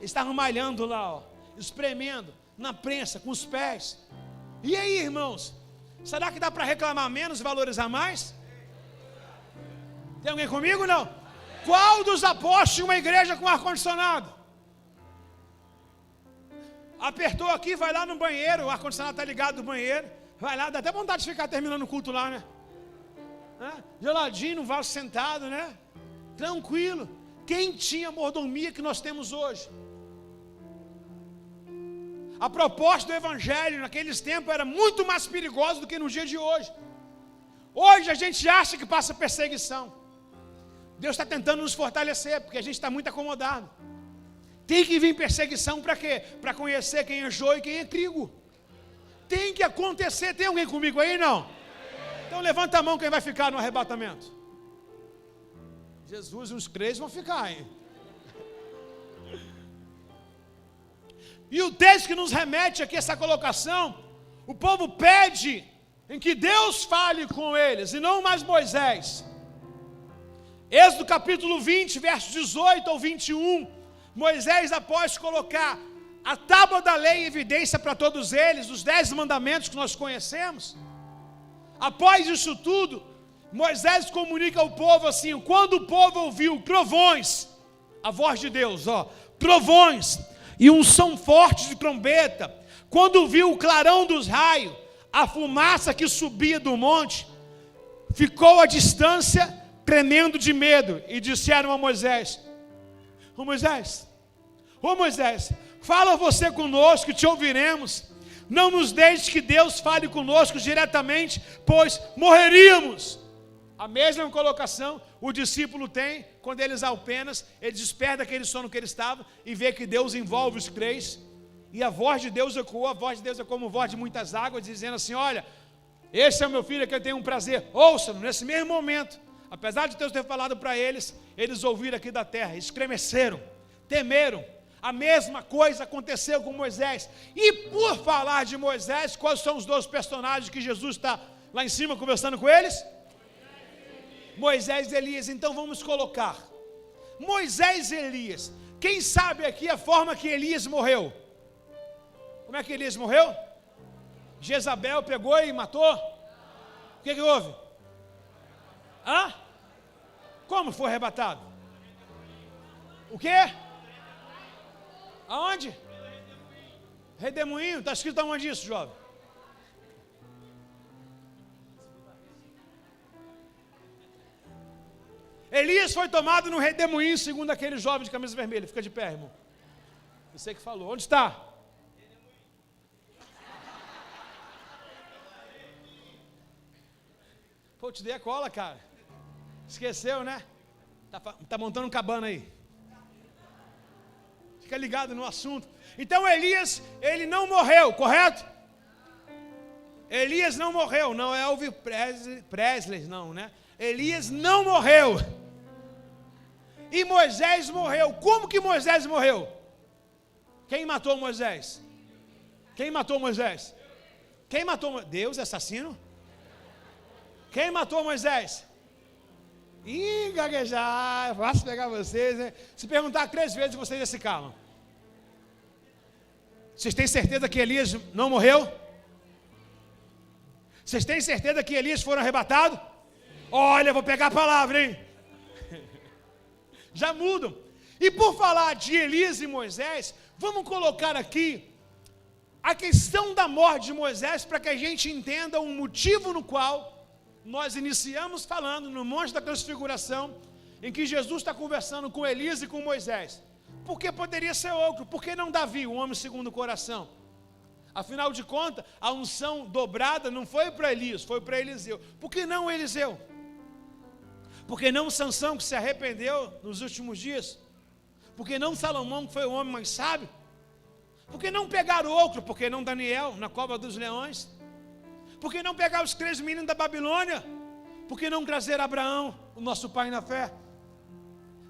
Estavam malhando lá, espremendo na prensa com os pés. E aí, irmãos? Será que dá para reclamar menos e valorizar mais? Tem alguém comigo, não? Qual dos apóstolos tinha uma igreja com ar-condicionado? Apertou aqui, vai lá no banheiro, o ar-condicionado está ligado no banheiro, vai lá, dá até vontade de ficar terminando o culto lá, né? Geladinho, no vaso sentado, né? Tranquilo. Quem tinha a mordomia que nós temos hoje? A proposta do evangelho naqueles tempos era muito mais perigosa do que no dia de hoje. Hoje a gente acha que passa perseguição. Deus está tentando nos fortalecer, porque a gente está muito acomodado. Tem que vir perseguição para quê? Para conhecer quem é joio e quem é trigo. Tem que acontecer. Tem alguém comigo aí, não? Então levanta a mão quem vai ficar no arrebatamento. Jesus e os crentes vão ficar, hein? E o texto que nos remete aqui a essa colocação, o povo pede em que Deus fale com eles, e não mais Moisés. Êxodo capítulo 20, versos 18 ao 21, Moisés, após colocar a tábua da lei em evidência para todos eles, os 10 mandamentos que nós conhecemos, após isso tudo, Moisés comunica ao povo assim: quando o povo ouviu trovões, a voz de Deus, trovões, e um som forte de trombeta, quando viu o clarão dos raios, a fumaça que subia do monte, ficou à distância, tremendo de medo, e disseram a Moisés: Ô Moisés, fala você conosco que te ouviremos, não nos deixe que Deus fale conosco diretamente, pois morreríamos. A mesma colocação o discípulo tem quando eles apenas, ele desperta daquele sono que ele estava e vê que Deus envolve os crentes, e a voz de Deus ecoou. A voz de Deus é como voz de muitas águas, dizendo assim: olha, esse é o meu filho que eu tenho um prazer, ouça-no. Nesse mesmo momento, apesar de Deus ter falado para eles, eles ouviram aqui da terra, estremeceram, temeram. A mesma coisa aconteceu com Moisés. E por falar de Moisés, quais são os 2 personagens que Jesus está Lá em cima, conversando com eles? Moisés e Elias. Então vamos colocar Moisés e Elias. Quem sabe aqui a forma que Elias morreu? Como é que Elias morreu? Jezabel pegou e matou? O que houve? Hã? Como foi arrebatado? O quê? Aonde? Redemoinho. Está escrito aonde isso, jovem? Elias foi tomado no redemoinho, segundo aquele jovem de camisa vermelha. Fica de pé, irmão. Você que falou. Onde está? Pô, te dei a cola, cara. Esqueceu, né? Tá montando um cabana aí. Fica ligado no assunto. Então Elias, ele não morreu, correto? Elias não morreu. Não é Elvis Presley, não, né? Elias não morreu. E Moisés morreu. Como que Moisés morreu? Quem matou Moisés? Quem matou Moisés? Quem matou Deus, assassino? Quem matou Moisés? Ih, gaguejar, fácil pegar vocês, né? Se perguntar 3 vezes, vocês já se calam. Vocês têm certeza que Elias não morreu? Vocês têm certeza que Elias foram arrebatados? Olha, vou pegar a palavra, hein? Já mudam. E por falar de Elias e Moisés, vamos colocar aqui a questão da morte de Moisés para que a gente entenda o motivo no qual nós iniciamos falando no Monte da Transfiguração, em que Jesus está conversando com Elias e com Moisés. Porque poderia ser outro. Por que não Davi, o homem segundo o coração? Afinal de contas, a unção dobrada não foi para Elias, foi para Eliseu. Por que não Eliseu? Por que não Sansão, que se arrependeu nos últimos dias? Por que não Salomão, que foi o homem mais sábio? Por que não pegar outro? Por que não Daniel, na cova dos leões? Por que não pegar os 3 meninos da Babilônia? Por que não trazer Abraão, o nosso pai na fé?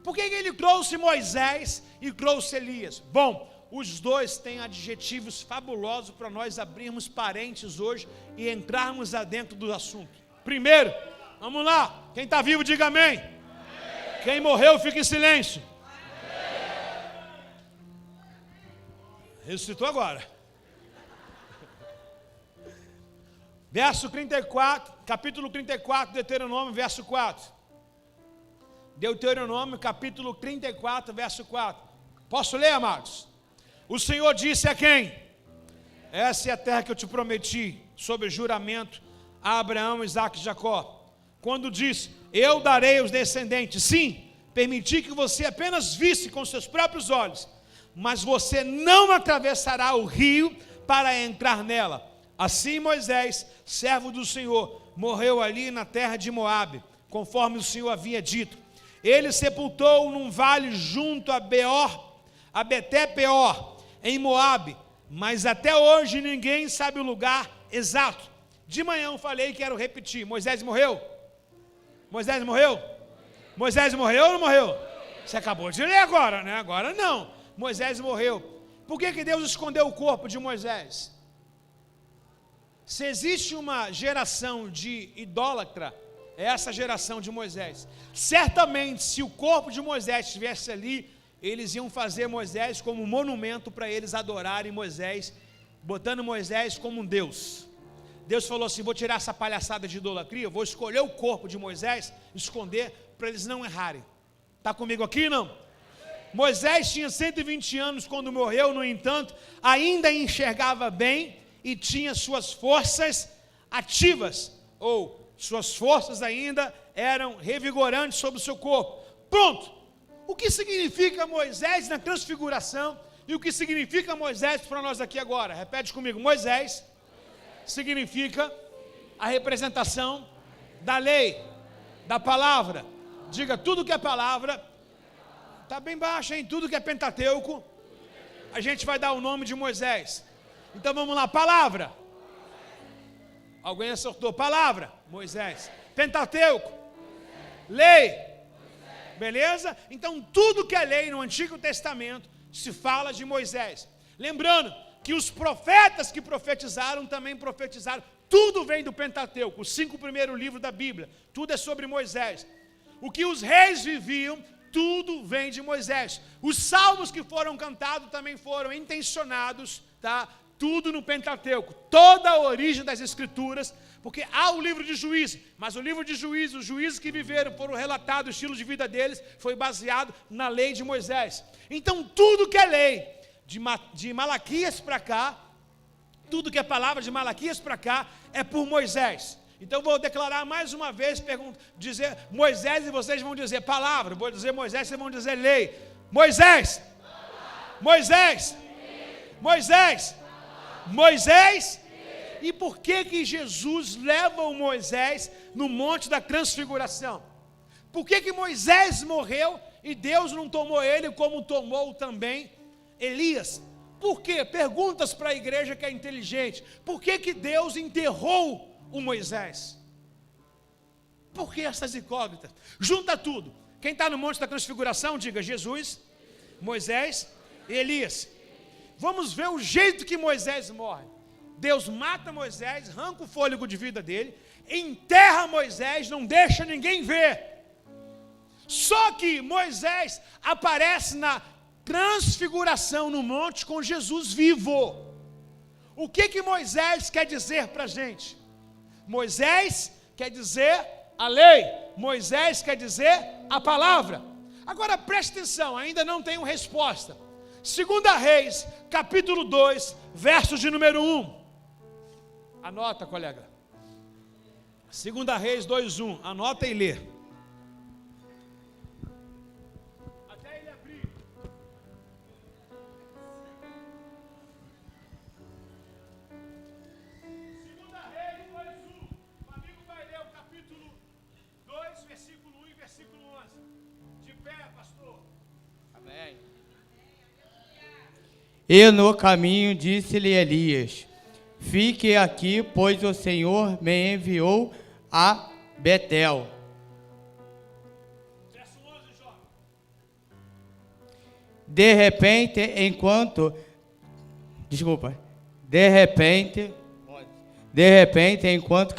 Por que ele trouxe Moisés e trouxe Elias? Bom, os dois têm adjetivos fabulosos para nós abrirmos parênteses hoje e entrarmos adentro do assunto. Primeiro, vamos lá, quem está vivo diga amém. Amém. Quem morreu fica em silêncio. Amém. Ressuscitou agora. Verso 34, capítulo 34, Deuteronômio, verso 4. Deuteronômio, capítulo 34, verso 4. Posso ler, amados? O Senhor disse a quem? Essa é a terra que eu te prometi, sob juramento, a Abraão, Isaque e Jacó. Quando disse, eu darei os descendentes. Sim, permiti que você apenas visse com seus próprios olhos, mas você não atravessará o rio para entrar nela. Assim Moisés, servo do Senhor, morreu ali na terra de Moabe, conforme o Senhor havia dito. Ele sepultou num vale junto a Beté-Peor, em Moabe, mas até hoje ninguém sabe o lugar exato. De manhã eu falei, quero repetir, Moisés morreu? Moisés morreu? Moisés morreu ou não morreu? Você acabou de ler agora, né? Agora não. Moisés morreu. Por que Deus escondeu o corpo de Moisés? Se existe uma geração de idólatra, é essa geração de Moisés. Certamente, se o corpo de Moisés estivesse ali, eles iam fazer Moisés como um monumento para eles adorarem Moisés, botando Moisés como um Deus. Deus falou assim, vou tirar essa palhaçada de idolatria, vou escolher o corpo de Moisés, esconder, para eles não errarem. Está comigo aqui, não? Moisés tinha 120 anos quando morreu, no entanto, ainda enxergava bem e tinha suas forças ativas, ou suas forças ainda eram revigorantes sobre o seu corpo. Pronto! O que significa Moisés na transfiguração e o que significa Moisés para nós aqui agora? Repete comigo, Moisés significa a representação da lei, da palavra. Diga, tudo que é palavra, está bem baixo, hein? Tudo que é Pentateuco, a gente vai dar o nome de Moisés. Então vamos lá, palavra. Alguém acertou, palavra, Moisés. Pentateuco, lei, beleza? Então tudo que é lei no Antigo Testamento se fala de Moisés. Lembrando que os profetas que profetizaram também profetizaram tudo vem do Pentateuco, os 5 primeiros livros da Bíblia, tudo é sobre Moisés. O que os reis viviam, tudo vem de Moisés. Os salmos que foram cantados também foram intencionados, tá? Tudo no Pentateuco, toda a origem das Escrituras, porque há o livro de Juízes, mas o livro de Juízes, os juízes que viveram, foram relatados, o estilo de vida deles foi baseado na lei de Moisés. Então tudo que é lei, de Malaquias para cá, tudo que é palavra de Malaquias para cá, é por Moisés. Então vou declarar mais uma vez, dizer Moisés, e vocês vão dizer palavra. Vou dizer Moisés, vocês vão dizer lei. Moisés, Moisés, Moisés, Moisés. E por que Jesus leva o Moisés no monte da transfiguração? Por que Moisés morreu e Deus não tomou ele como tomou também Elias? Por quê? Perguntas para a igreja que é inteligente. Por que Deus enterrou o Moisés? Por que essas incógnitas? Junta tudo. Quem está no monte da transfiguração, diga Jesus, Moisés e Elias. Vamos ver o jeito que Moisés morre. Deus mata Moisés, arranca o fôlego de vida dele, enterra Moisés, não deixa ninguém ver. Só que Moisés aparece na transfiguração no monte com Jesus vivo. O que Moisés quer dizer para a gente? Moisés quer dizer a lei, Moisés quer dizer a palavra. Agora preste atenção, ainda não tenho resposta. 2 Reis, capítulo 2, versos de número 1. Anota, colega. 2 Reis 2:1. Anota e lê. Até ele abrir. 2 Reis 2:1. O amigo vai ler o capítulo 2, versículo 1 e versículo 11. De pé, pastor. Amém. E no caminho disse-lhe Elias: fique aqui, pois o Senhor me enviou a Betel. Verso 11, Jó. De repente, enquanto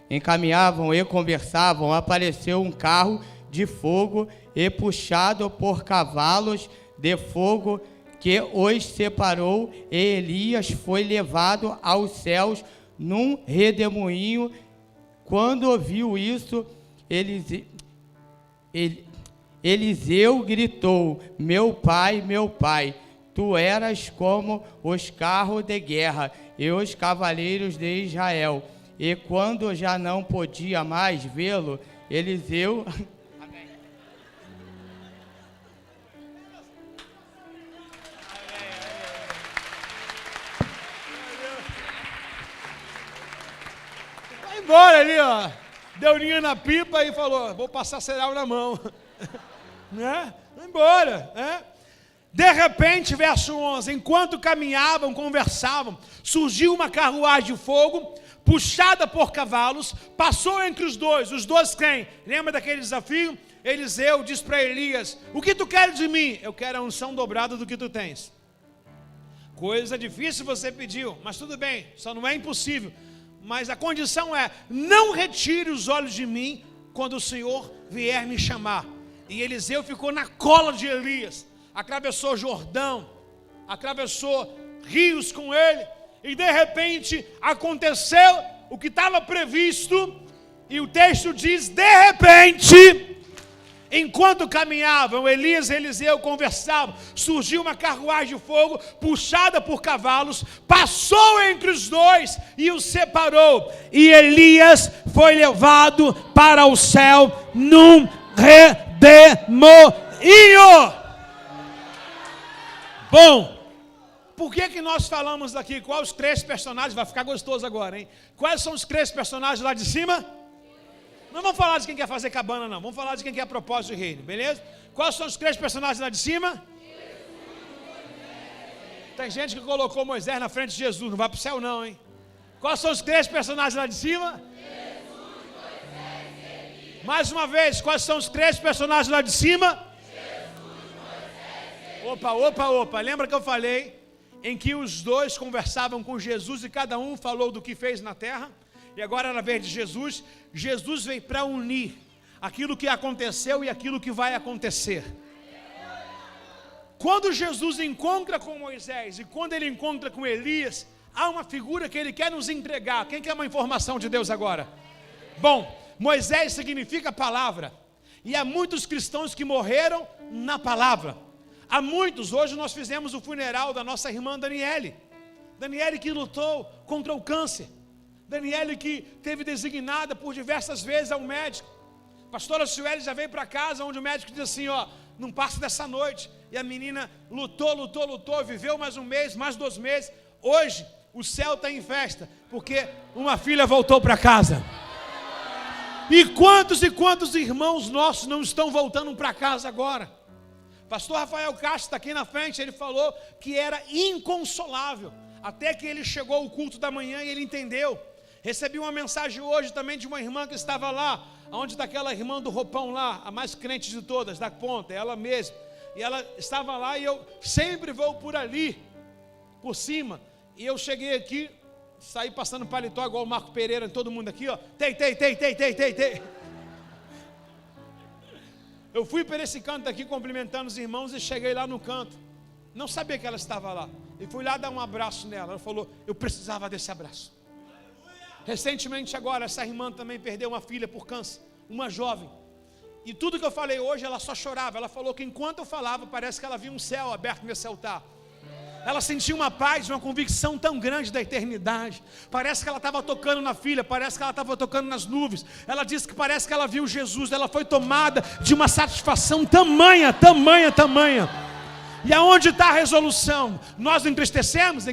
encaminhavam e conversavam, apareceu um carro de fogo e puxado por cavalos de fogo que os separou, e Elias foi levado aos céus num redemoinho. Quando ouviu isso, Eliseu gritou: meu pai, tu eras como os carros de guerra e os cavaleiros de Israel. E quando já não podia mais vê-lo, Eliseu... Embora ali, ó, deu linha na pipa e falou: vou passar cereal na mão. Né? Vai embora. Né? De repente, verso 11: enquanto caminhavam, conversavam, surgiu uma carruagem de fogo, puxada por cavalos, passou entre os dois quem? Lembra daquele desafio? Eliseu diz para Elias: o que tu queres de mim? Eu quero a unção dobrada do que tu tens. Coisa difícil você pediu, mas tudo bem, só não é impossível. Mas a condição é: não retire os olhos de mim quando o Senhor vier me chamar. E Eliseu ficou na cola de Elias, atravessou Jordão, atravessou rios com ele, e de repente aconteceu o que estava previsto, e o texto diz: de repente, enquanto caminhavam, Elias e Eliseu conversavam, surgiu uma carruagem de fogo, puxada por cavalos, passou entre os dois e os separou, e Elias foi levado para o céu num redemoinho. Bom, por que nós falamos aqui? Quais os 3 personagens? Vai ficar gostoso agora, hein? Quais são os 3 personagens lá de cima? Não vamos falar de quem quer fazer cabana, não. Vamos falar de quem quer propósito de reino, beleza? Quais são os 3 personagens lá de cima? Tem gente que colocou Moisés na frente de Jesus. Não vai para o céu, não, hein? Quais são os 3 personagens lá de cima? Mais uma vez, quais são os 3 personagens lá de cima? Opa. Lembra que eu falei em que os dois conversavam com Jesus e cada um falou do que fez na terra. E agora era a vez de Jesus. Jesus veio para unir aquilo que aconteceu e aquilo que vai acontecer. Quando Jesus encontra com Moisés e quando ele encontra com Elias, há uma figura que ele quer nos entregar. Quem quer uma informação de Deus agora? Bom, Moisés significa palavra. E há muitos cristãos que morreram na palavra. Há muitos, hoje nós fizemos o funeral da nossa irmã Daniele. Daniele que lutou contra o câncer. Daniele que teve designada por diversas vezes ao médico. Pastora Sueli já veio para casa onde o médico diz assim, ó, não passa dessa noite. E a menina lutou, viveu mais um mês, mais 2 meses. Hoje o céu está em festa, porque uma filha voltou para casa. E quantos irmãos nossos não estão voltando para casa agora? Pastor Rafael Castro está aqui na frente, ele falou que era inconsolável, até que ele chegou ao culto da manhã e ele entendeu. Recebi uma mensagem hoje também de uma irmã que estava lá, onde está aquela irmã do roupão lá, a mais crente de todas, da ponta, ela mesma. E ela estava lá e eu sempre vou por ali, por cima. E eu cheguei aqui, saí passando paletó igual o Marco Pereira, todo mundo aqui, ó. Tei. Eu fui para esse canto aqui cumprimentando os irmãos e cheguei lá no canto. Não sabia que ela estava lá. E fui lá dar um abraço nela. Ela falou, eu precisava desse abraço. Recentemente agora, essa irmã também perdeu uma filha por câncer, uma jovem. E tudo que eu falei hoje, ela só chorava. Ela falou que enquanto eu falava, parece que ela via um céu aberto nesse altar. Ela sentiu uma paz, uma convicção tão grande da eternidade. Parece que ela estava tocando na filha, parece que ela estava tocando nas nuvens. Ela disse que parece que ela viu Jesus. Ela foi tomada de uma satisfação tamanha. E aonde está a resolução? Nós entristecemos,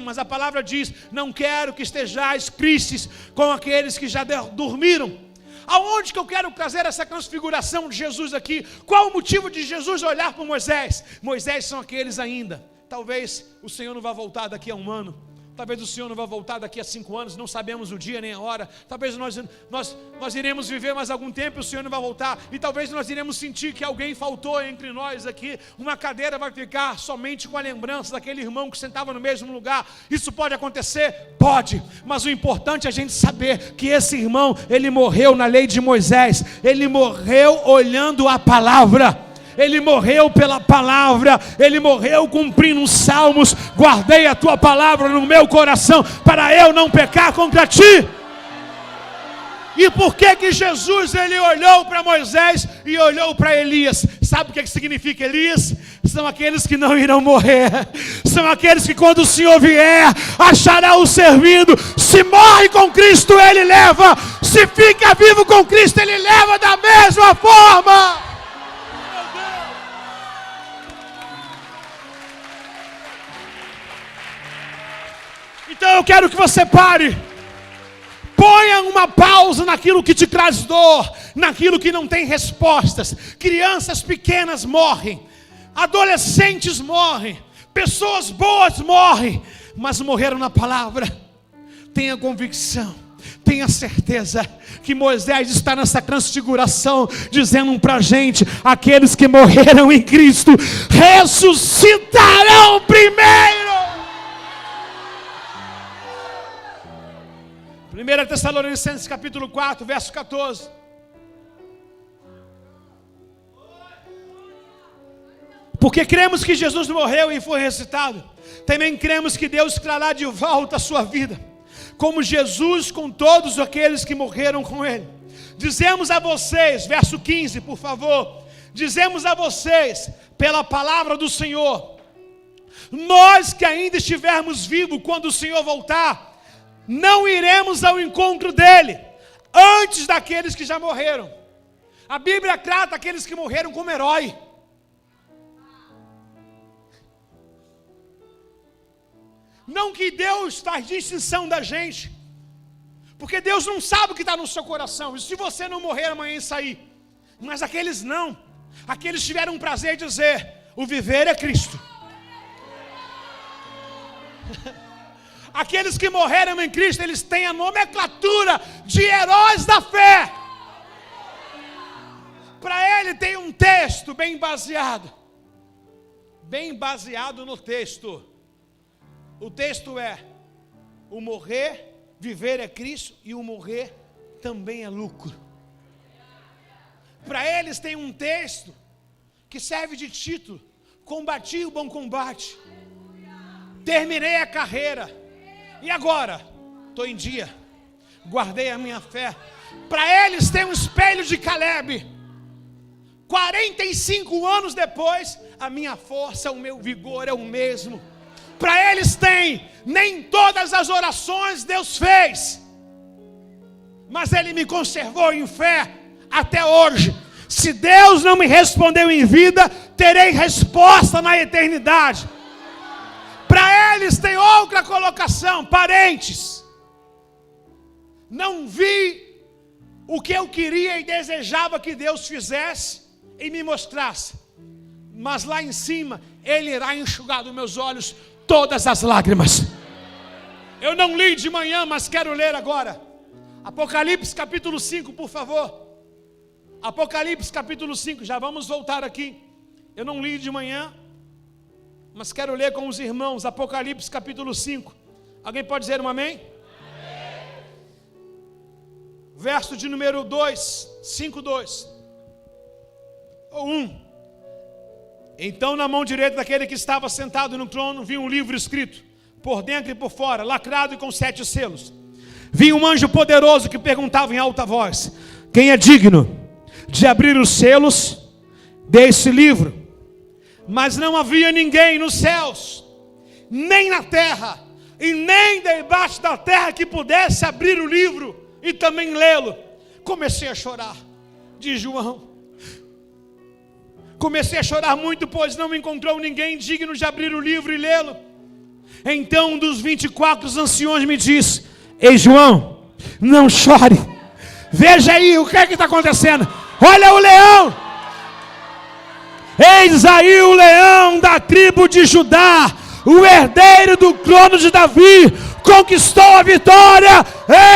mas a palavra diz, não quero que estejais tristes com aqueles que já dormiram. Aonde que eu quero trazer essa transfiguração de Jesus aqui? Qual o motivo de Jesus olhar para Moisés? Moisés são aqueles ainda. Talvez o Senhor não vá voltar daqui a 1 ano. Talvez o Senhor não vá voltar daqui a 5 anos. Não sabemos o dia nem a hora. Talvez nós iremos viver mais algum tempo e o Senhor não vai voltar. E talvez nós iremos sentir que alguém faltou entre nós aqui. Uma cadeira vai ficar somente com a lembrança daquele irmão que sentava no mesmo lugar. Isso pode acontecer? Pode. Mas o importante é a gente saber que esse irmão, ele morreu na lei de Moisés. Ele morreu olhando a palavra. Ele morreu pela palavra, ele morreu cumprindo os salmos. Guardei a tua palavra no meu coração, para eu não pecar contra ti. E por que Jesus ele olhou para Moisés e olhou para Elias? Sabe o que significa Elias? São aqueles que não irão morrer. São aqueles que quando o Senhor vier, achará o servindo. Se morre com Cristo, ele leva. Se fica vivo com Cristo, ele leva da mesma forma. Então eu quero que você pare. Ponha uma pausa naquilo que te traz dor, naquilo que não tem respostas. Crianças pequenas morrem, adolescentes morrem, pessoas boas morrem, mas morreram na palavra. Tenha convicção, tenha certeza que Moisés está nessa transfiguração, dizendo para a gente, aqueles que morreram em Cristo ressuscitarão primeiro. 1 Tessalonicenses capítulo 4, verso 14. Porque cremos que Jesus morreu e foi ressuscitado, também cremos que Deus trará de volta a sua vida, como Jesus com todos aqueles que morreram com Ele. Dizemos a vocês, verso 15, por favor. Dizemos a vocês, pela palavra do Senhor, nós que ainda estivermos vivos quando o Senhor voltar, não iremos ao encontro dele antes daqueles que já morreram. A Bíblia trata aqueles que morreram como herói. Não que Deus faz distinção da gente, porque Deus não sabe o que está no seu coração. E se você não morrer amanhã e sair? Mas aqueles não. Aqueles tiveram um prazer de dizer, o viver é Cristo. Aqueles que morreram em Cristo, eles têm a nomenclatura de heróis da fé. Para ele tem um texto bem baseado no texto. O texto é: o morrer, viver é Cristo, e o morrer também é lucro. Para eles tem um texto que serve de título: combati o bom combate, terminei a carreira, e agora? Estou em dia, guardei a minha fé. Para eles tem um espelho de Caleb. 45 anos depois, a minha força, o meu vigor é o mesmo. Para eles tem: nem todas as orações Deus fez, mas Ele me conservou em fé até hoje. Se Deus não me respondeu em vida, terei resposta na eternidade. Para eles tem outra colocação: parentes. Não vi o que eu queria e desejava que Deus fizesse e me mostrasse, mas lá em cima Ele irá enxugar dos meus olhos todas as lágrimas. Eu não li de manhã, mas quero ler agora. Apocalipse capítulo 5, por favor. Apocalipse capítulo 5, já vamos voltar aqui. Eu não li de manhã, mas quero ler com os irmãos. Apocalipse capítulo 5. Alguém pode dizer um amém? Amém. Verso de número 2, 5:2. Ou 1. Então na mão direita daquele que estava sentado no trono vi um livro escrito, por dentro e por fora, lacrado e com 7 selos. Vi um anjo poderoso que perguntava em alta voz: quem é digno de abrir os selos desse livro? Mas não havia ninguém nos céus, nem na terra, e nem debaixo da terra que pudesse abrir o livro e também lê-lo. Comecei a chorar, diz João. Comecei a chorar muito, pois não encontrou ninguém digno de abrir o livro e lê-lo. Então um dos 24 anciões me disse: ei João, não chore. Veja aí o que é que está acontecendo. Olha o leão. Eis aí o leão da tribo de Judá, o herdeiro do trono de Davi, conquistou a vitória.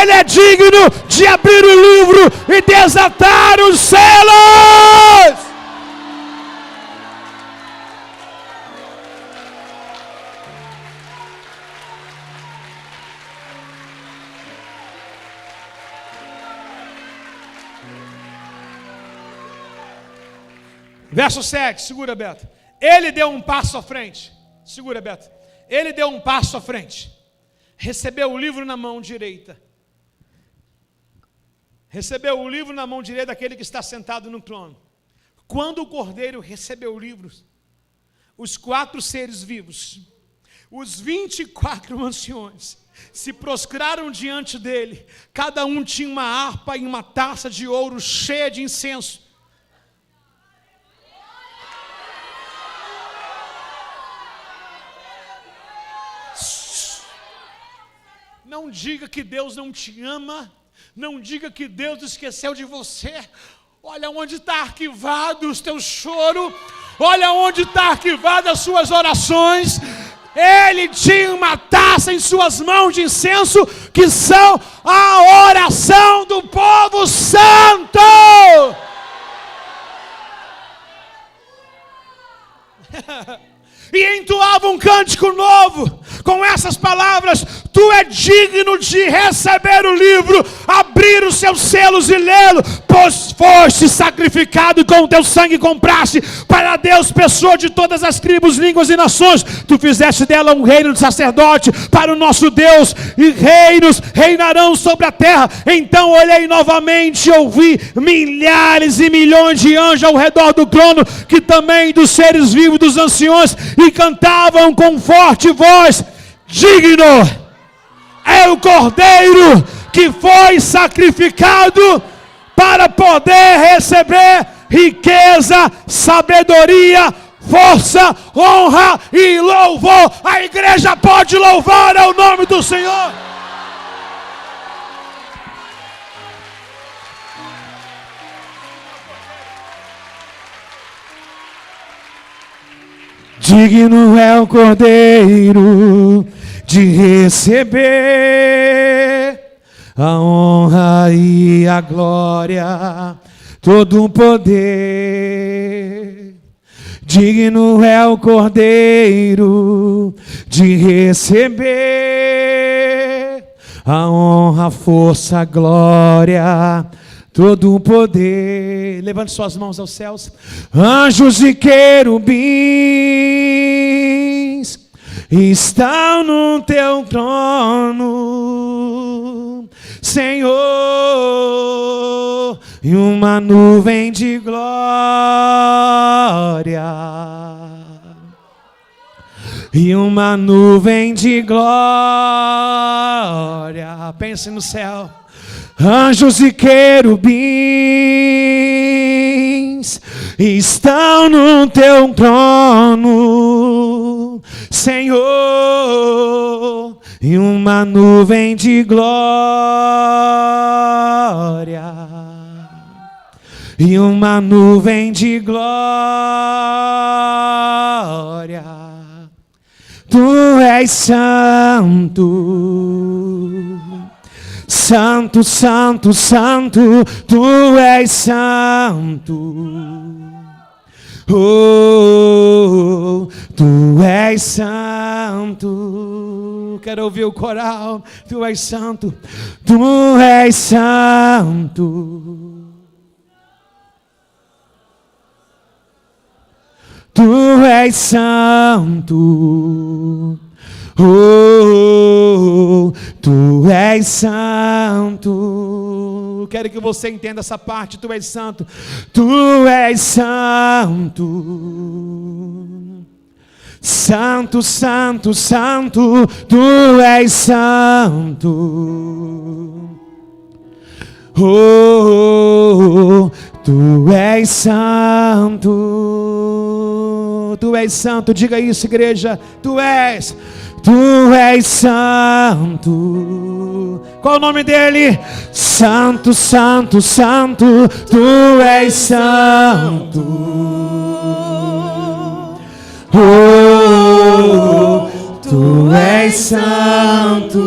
Ele é digno de abrir o livro e desatar os selos. Verso 7, segura, Beto. Ele deu um passo à frente. Segura, Beto. Ele deu um passo à frente. Recebeu o livro na mão direita. Recebeu o livro na mão direita daquele que está sentado no trono. Quando o cordeiro recebeu o livro, os 4 seres vivos, os 24 anciões, se prostraram diante dele. Cada um tinha uma harpa e uma taça de ouro cheia de incenso. Não diga que Deus não te ama. Não diga que Deus esqueceu de você. Olha onde está arquivado o teu choro. Olha onde está arquivado as suas orações. Ele tinha uma taça em suas mãos de incenso, que são a oração do povo santo. E entoava um cântico novo com essas palavras: tu é digno de receber o livro, abrir os seus selos e lê-lo, pois foste sacrificado e com o teu sangue compraste para Deus pessoa de todas as tribos, línguas e nações. Tu fizeste dela um reino de sacerdote para o nosso Deus, e reinos reinarão sobre a terra. Então olhei novamente e ouvi milhares e milhões de anjos ao redor do trono, que também dos seres vivos, dos anciões, e cantavam com forte voz: digno é o cordeiro que foi sacrificado para poder receber riqueza, sabedoria, força, honra e louvor. A igreja pode louvar ao nome do Senhor. Digno é o cordeiro de receber a honra e a glória, todo o poder. Digno é o Cordeiro de receber a honra, a força, a glória, todo o poder. Levante suas mãos aos céus. Anjos e querubins estão no teu trono, Senhor, e uma nuvem de glória, e uma nuvem de glória. Pense no céu. Anjos e querubins estão no teu trono, Senhor, e uma nuvem de glória, e uma nuvem de glória. Tu és santo, santo, santo, santo, tu és santo. Oh, tu és santo. Quero ouvir o coral. Tu és santo, tu és santo. Tu és santo. Oh, tu és santo. Quero que você entenda essa parte. Tu és santo. Tu és santo. Santo, santo, santo. Tu és santo. Oh, tu és santo. Tu és santo. Diga isso, igreja. Tu és santo. Qual o nome dele? Santo, santo, santo. Tu és santo. Oh, tu és santo.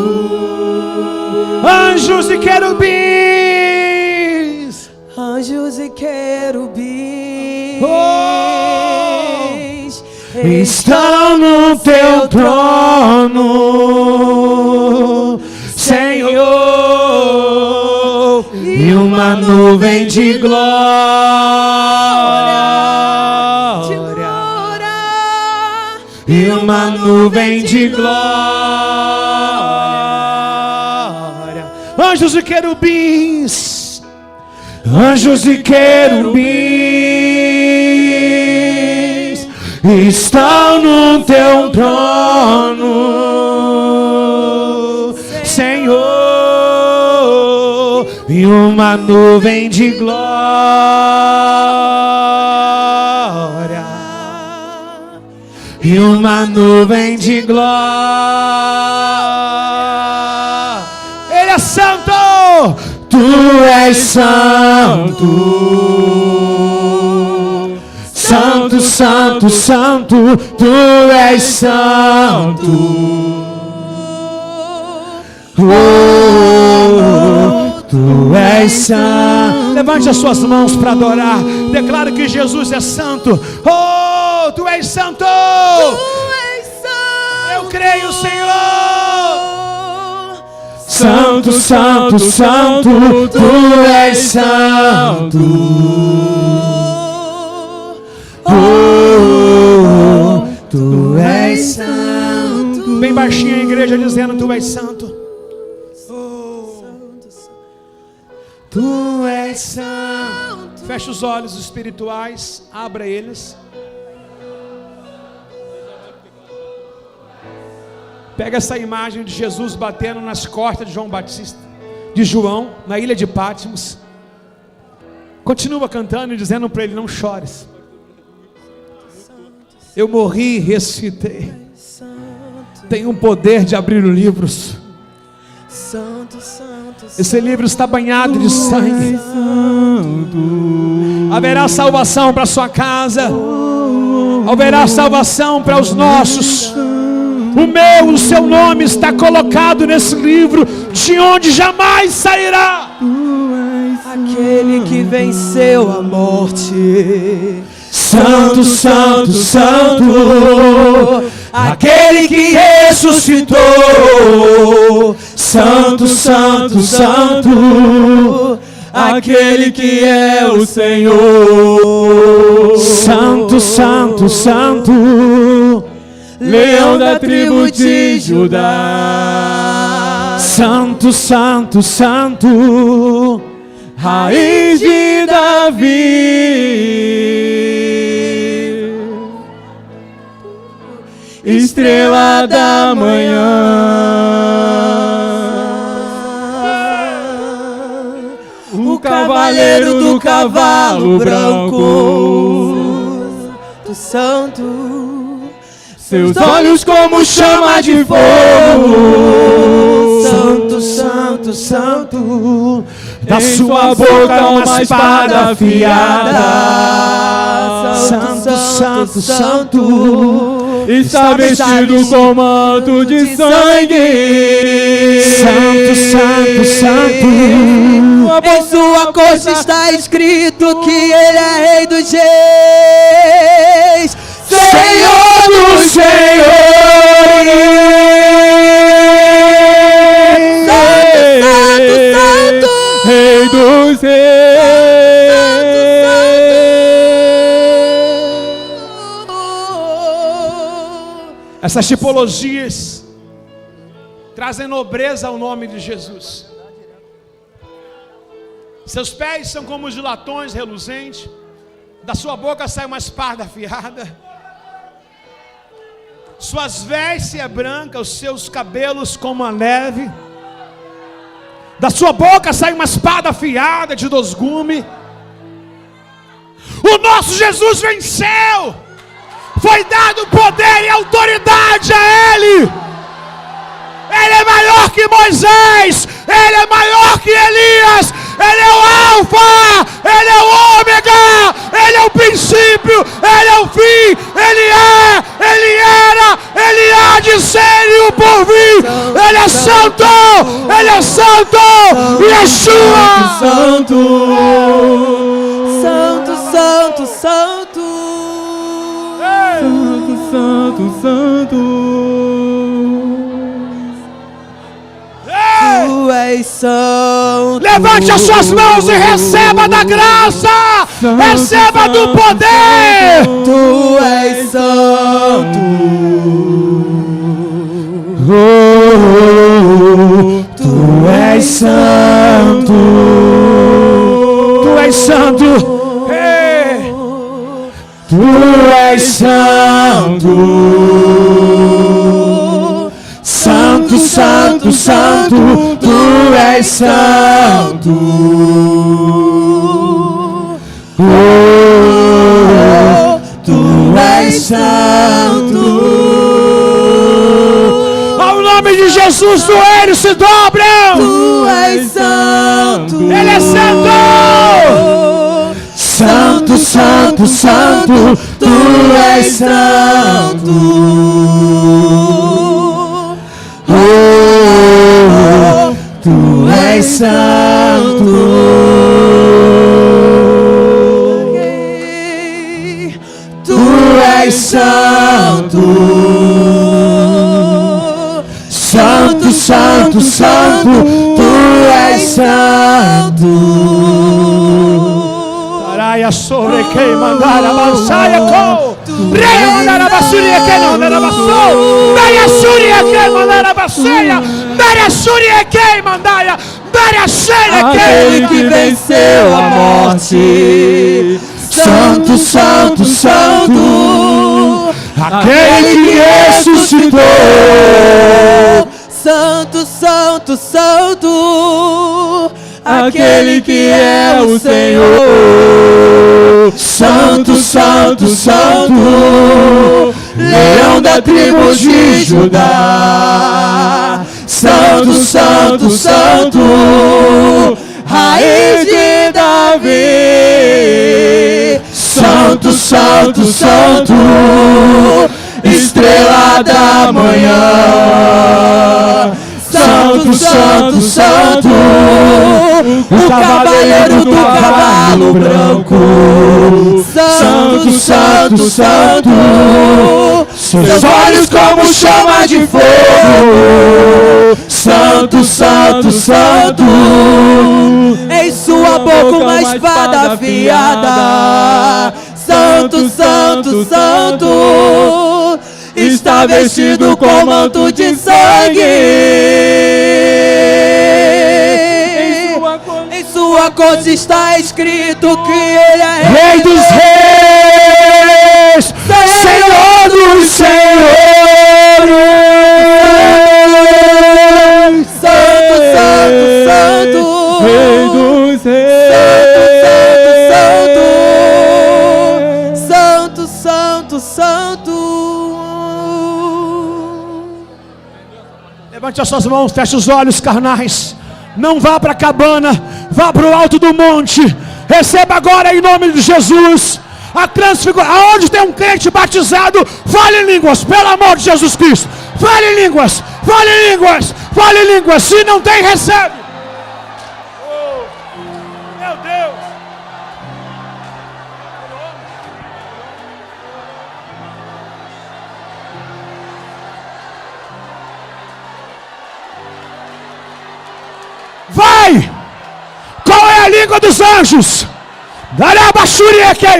Anjos e querubins, anjos e querubins, estão no teu trono, Senhor, e uma nuvem de glória, e uma nuvem de glória. Anjos e querubins, anjos e querubins, estão no teu trono, Senhor, e uma nuvem de glória, e uma nuvem de glória. Ele é santo, tu és santo. Santo, santo, santo, tu és santo. Oh, tu és santo. Levante as suas mãos para adorar. Declare que Jesus é santo. Oh, tu és santo. Eu creio, Senhor. Santo, santo, santo, tu és santo. Oh, tu és santo. Bem baixinho a igreja dizendo: tu és santo. Oh, tu és santo. Feche os olhos espirituais, abra eles. Pega essa imagem de Jesus batendo nas costas de João Batista, de João, na ilha de Patmos. Continua cantando e dizendo para ele: não chores. Eu morri e ressuscitei. Tenho um poder de abrir os livros. Esse livro está banhado de sangue. Haverá salvação para sua casa. Haverá salvação para os nossos. O seu nome está colocado nesse livro, de onde jamais sairá. aquele que venceu a morte. Santo, Santo, Santo, aquele que ressuscitou. Santo, Santo, Santo, aquele que é o Senhor. Santo, Santo, Santo, Leão da tribo de Judá. Santo, Santo, Santo, Raiz de Davi. Estrela da manhã. O cavaleiro do cavalo branco. Santo, seus olhos como chama de fogo. Santo, Santo, Santo, da sua boca uma espada afiada. Santo, Santo, Santo, está vestido com manto de sangue. Santo, Santo, Santo, em sua coxa está escrito que ele é Rei dos Reis, Senhor dos Senhores. Santo, Santo, Rei dos Reis. Essas tipologias trazem nobreza ao nome de Jesus. Seus pés são como os de latões reluzentes, da sua boca sai uma espada afiada, suas vestes é branca, os seus cabelos como a neve, da sua boca sai uma espada afiada de 2 gumes. O nosso Jesus venceu, foi dado poder e autoridade a Ele. Ele é maior que Moisés, Ele é maior que Elias, Ele é o Alfa, Ele é o Ômega, Ele é o princípio, Ele é o fim, Ele era, Ele há de ser e o porvir. Ele é santo, Ele é santo, Yeshua. Santo, Santo, Santo, Santo, Santo, Santo, Santo. Tu és santo. Levante as suas mãos e receba da graça, receba do poder. Tu és santo. Tu és santo. Tu és santo. Tu és santo. Santo, Santo, Santo, Tu és santo. Tu és santo. Ao nome de Jesus, joelhos se dobram. Tu és santo. Ele é santo. Santo, Santo, Santo, Tu és santo. Tu és santo. Tu és santo. Santo, Santo, Santo, Tu és santo. Araia sobre quem mandar a mansaia com. Rei mandar a basúria que não mandar a basou. Daia súria que mandar a basseia. Daia súria que mandaia. Daia séria Aquele que venceu a morte. Santo, Santo, Santo. Aquele que ressuscitou. Santo, Santo, Santo, Aquele que é o Senhor. Santo, Santo, Santo, Leão da tribo de Judá. Santo, Santo, Santo, Raiz de Davi. Santo, Santo, Santo, Estrela da manhã. Santo, Santo, Santo, o cavaleiro do cavalo branco. Santo, santo, santo, seus olhos como chama de fogo. Santo, santo, santo, em sua boca uma espada afiada. Santo, santo, santo, está vestido com manto de sangue. Em sua coxa está escrito que ele é Rei dos reis, Senhor dos senhores. Santo, santo, santo, Rei dos reis. santo, santo, santo. Levante as suas mãos, feche os olhos carnais. Não vá para a cabana, vá para o alto do monte. Receba agora em nome de Jesus a transfiguração. Aonde tem um crente batizado, fale em línguas, pelo amor de Jesus Cristo. Fale em línguas, fale em línguas, fale em línguas. Se não tem, recebe. Oh, meu Deus. Vai! Qual é a língua dos anjos?